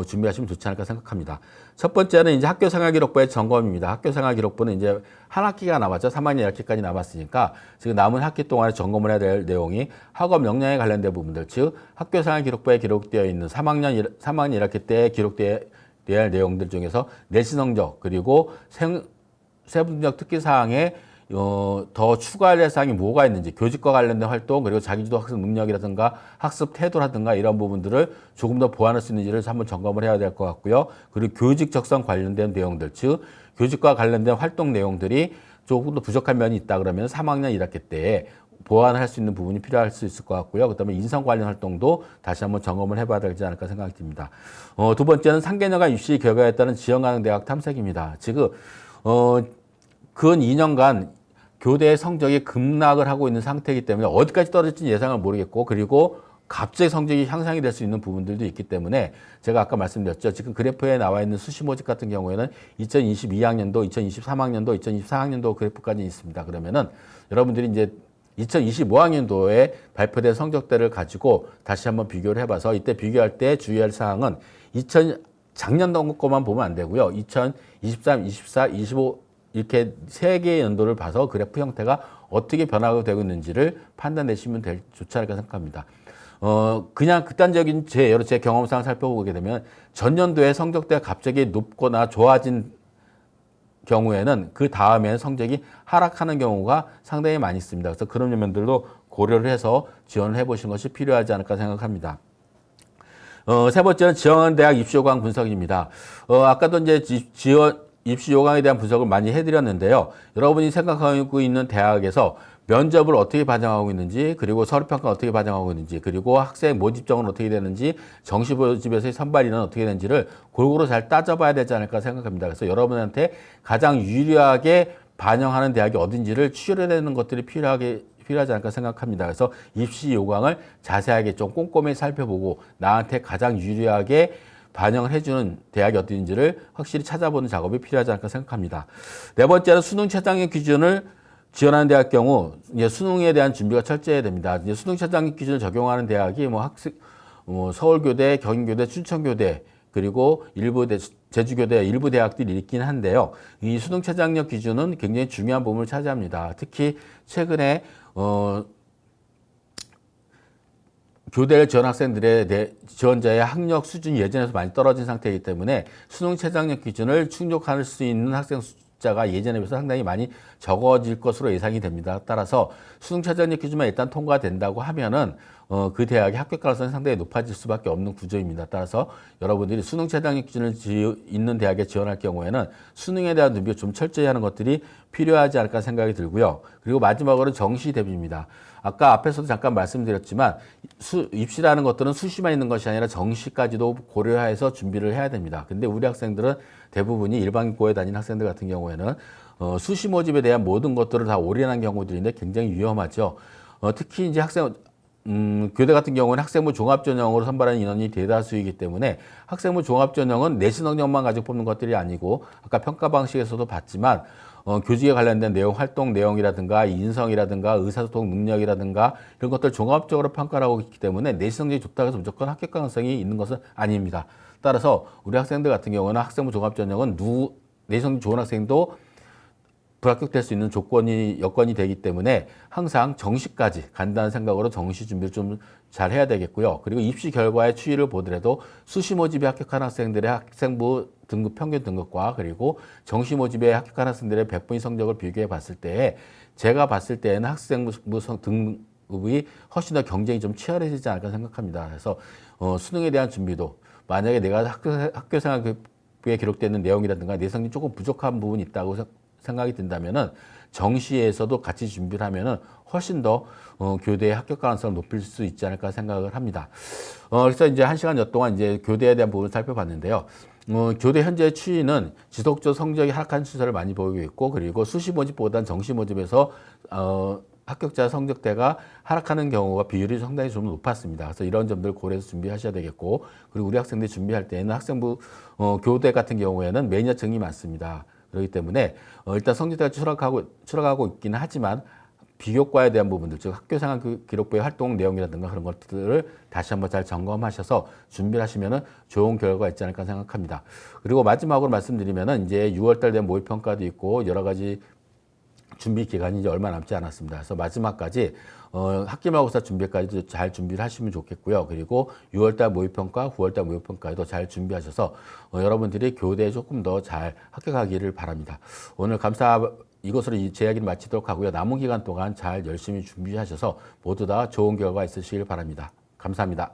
준비하시면 좋지 않을까 생각합니다. 첫 번째는 이제 학교생활기록부의 점검입니다. 학교생활기록부는 이제 한 학기가 남았죠. 3학년 1학기까지 남았으니까 지금 남은 학기 동안에 점검을 해야 될 내용이 학업 역량에 관련된 부분들, 즉 학교생활기록부에 기록되어 있는 3학년 1학기 때 기록되어야 할 내용들 중에서 내신 성적 그리고 세부적 특기사항의 더 추가할 대상이 뭐가 있는지, 교직과 관련된 활동, 그리고 자기주도 학습 능력이라든가 학습 태도라든가 이런 부분들을 조금 더 보완할 수 있는지를 한번 점검을 해야 될 것 같고요. 그리고 교직 적성 관련된 내용들, 즉 교직과 관련된 활동 내용들이 조금 더 부족한 면이 있다 그러면 3학년 1학기 때에 보완할 수 있는 부분이 필요할 수 있을 것 같고요. 그다음에 인성 관련 활동도 다시 한번 점검을 해봐야 되지 않을까 생각이 듭니다. 두 번째는 3개년간 입시 결과에 따른 지원 가능 대학 탐색입니다. 지금 근 2년간 교대의 성적이 급락을 하고 있는 상태이기 때문에 어디까지 떨어질지 예상을 모르겠고, 그리고 갑자기 성적이 향상이 될 수 있는 부분들도 있기 때문에 제가 아까 말씀드렸죠. 지금 그래프에 나와 있는 수시 모집 같은 경우에는 2022학년도, 2023학년도, 2024학년도 그래프까지 있습니다. 그러면은 여러분들이 이제 2025학년도에 발표된 성적대를 가지고 다시 한번 비교를 해봐서 이때 비교할 때 주의할 사항은 작년 거만 보면 안 되고요. 2023, 24, 25 이렇게 세 개의 연도를 봐서 그래프 형태가 어떻게 변화가 되고 있는지를 판단내시면 좋지 않을까 생각합니다. 그냥 극단적인 제 경험상 살펴보게 되면 전년도에 성적대가 갑자기 높거나 좋아진 경우에는 그 다음에 성적이 하락하는 경우가 상당히 많이 있습니다. 그래서 그런 면들도 고려를 해서 지원을 해보시는 것이 필요하지 않을까 생각합니다. 세 번째는 지원하는 대학 입시 요강 분석입니다. 아까도 이제 입시 요강에 대한 분석을 많이 해드렸는데요. 여러분이 생각하고 있는 대학에서 면접을 어떻게 반영하고 있는지, 그리고 서류평가 어떻게 반영하고 있는지, 그리고 학생 모집정은 어떻게 되는지, 정시 모집에서의 선발인은 어떻게 되는지를 골고루 잘 따져봐야 되지 않을까 생각합니다. 그래서 여러분한테 가장 유리하게 반영하는 대학이 어딘지를 추려내는 것들이 필요하지 않을까 생각합니다. 그래서 입시 요강을 자세하게 좀 꼼꼼히 살펴보고 나한테 가장 유리하게 반영을 해주는 대학이 어딘지를 확실히 찾아보는 작업이 필요하지 않을까 생각합니다. 네 번째는 수능 최저학력 기준을 지원하는 대학 경우 이제 수능에 대한 준비가 철저해야 됩니다. 이제 수능 최저학력 기준을 적용하는 대학이 서울교대, 경인교대, 춘천교대, 그리고 제주교대 일부 대학들이 있긴 한데요. 이 수능 최저학력 기준은 굉장히 중요한 부분을 차지합니다. 특히 최근에 교대를 지원 학생들의 지원자의 학력 수준이 예전에서 많이 떨어진 상태이기 때문에 수능 최저학력 기준을 충족할 수 있는 학생 숫자가 예전에 비해서 상당히 많이 적어질 것으로 예상이 됩니다. 따라서 수능 최저학력 기준만 일단 통과된다고 하면은 그 대학의 합격 가능성이 상당히 높아질 수밖에 없는 구조입니다. 따라서 여러분들이 수능 최저학력 기준을 있는 대학에 지원할 경우에는 수능에 대한 준비를 좀 철저히 하는 것들이 필요하지 않을까 생각이 들고요. 그리고 마지막으로 정시 대비입니다. 아까 앞에서도 잠깐 말씀드렸지만 입시라는 것들은 수시만 있는 것이 아니라 정시까지도 고려해서 준비를 해야 됩니다. 근데 우리 학생들은 대부분이 일반고에 다니는 학생들 같은 경우에는 수시 모집에 대한 모든 것들을 다 올인한 경우들인데 굉장히 위험하죠. 특히 이제 교대 같은 경우는 학생부 종합전형으로 선발하는 인원이 대다수이기 때문에 학생부 종합전형은 내신 능력만 가지고 뽑는 것들이 아니고 아까 평가 방식에서도 봤지만 교직에 관련된 내용, 활동 내용이라든가 인성이라든가 의사소통 능력이라든가 이런 것들 종합적으로 평가를 하고 있기 때문에 내신 성적이 좋다고 해서 무조건 합격 가능성이 있는 것은 아닙니다. 따라서 우리 학생들 같은 경우는 학생부 종합전형은 내신 성적이 좋은 학생도 불합격될 수 있는 여건이 되기 때문에 항상 정시까지 간다는 생각으로 정시 준비를 좀 잘 해야 되겠고요. 그리고 입시 결과의 추이를 보더라도 수시 모집에 합격한 학생들의 학생부 등급 평균 등급과 그리고 정시 모집에 합격한 학생들의 100분위 성적을 비교해 봤을 때 제가 봤을 때에는 학생부 등급이 훨씬 더 경쟁이 좀 치열해지지 않을까 생각합니다. 그래서 수능에 대한 준비도 만약에 내가 학교 생활에 기록되는 내용이라든가 내성이 조금 부족한 부분이 있다고 생각이 든다면은 정시에서도 같이 준비를 하면은 훨씬 더 교대의 합격 가능성을 높일 수 있지 않을까 생각을 합니다. 그래서 이제 1시간여 동안 이제 교대에 대한 부분을 살펴봤는데요. 교대 현재의 추이는 지속적 성적이 하락한 추세를 많이 보이고 있고, 그리고 수시 모집보다는 정시 모집에서 합격자 성적대가 하락하는 경우가 비율이 상당히 좀 높았습니다. 그래서 이런 점들 고려해서 준비하셔야 되겠고, 그리고 우리 학생들이 준비할 때에는 학생부 교대 같은 경우에는 매니어층이 많습니다. 그렇기 때문에 일단 성적대가 추락하고 있기는 하지만 비교과에 대한 부분들, 즉 학교생활 기록부의 활동 내용이라든가 그런 것들을 다시 한번 잘 점검하셔서 준비를 하시면은 좋은 결과가 있지 않을까 생각합니다. 그리고 마지막으로 말씀드리면은 이제 6월달 된 모의평가도 있고 여러 가지 준비 기간이 이제 얼마 남지 않았습니다. 그래서 마지막까지 학기말고사 준비까지도 잘 준비를 하시면 좋겠고요. 그리고 6월달 모의평가, 9월달 모의평가에도 잘 준비하셔서 여러분들이 교대에 조금 더 잘 합격하기를 바랍니다. 오늘 이것으로 제 이야기를 마치도록 하고요. 남은 기간 동안 잘 열심히 준비하셔서 모두 다 좋은 결과 있으시길 바랍니다. 감사합니다.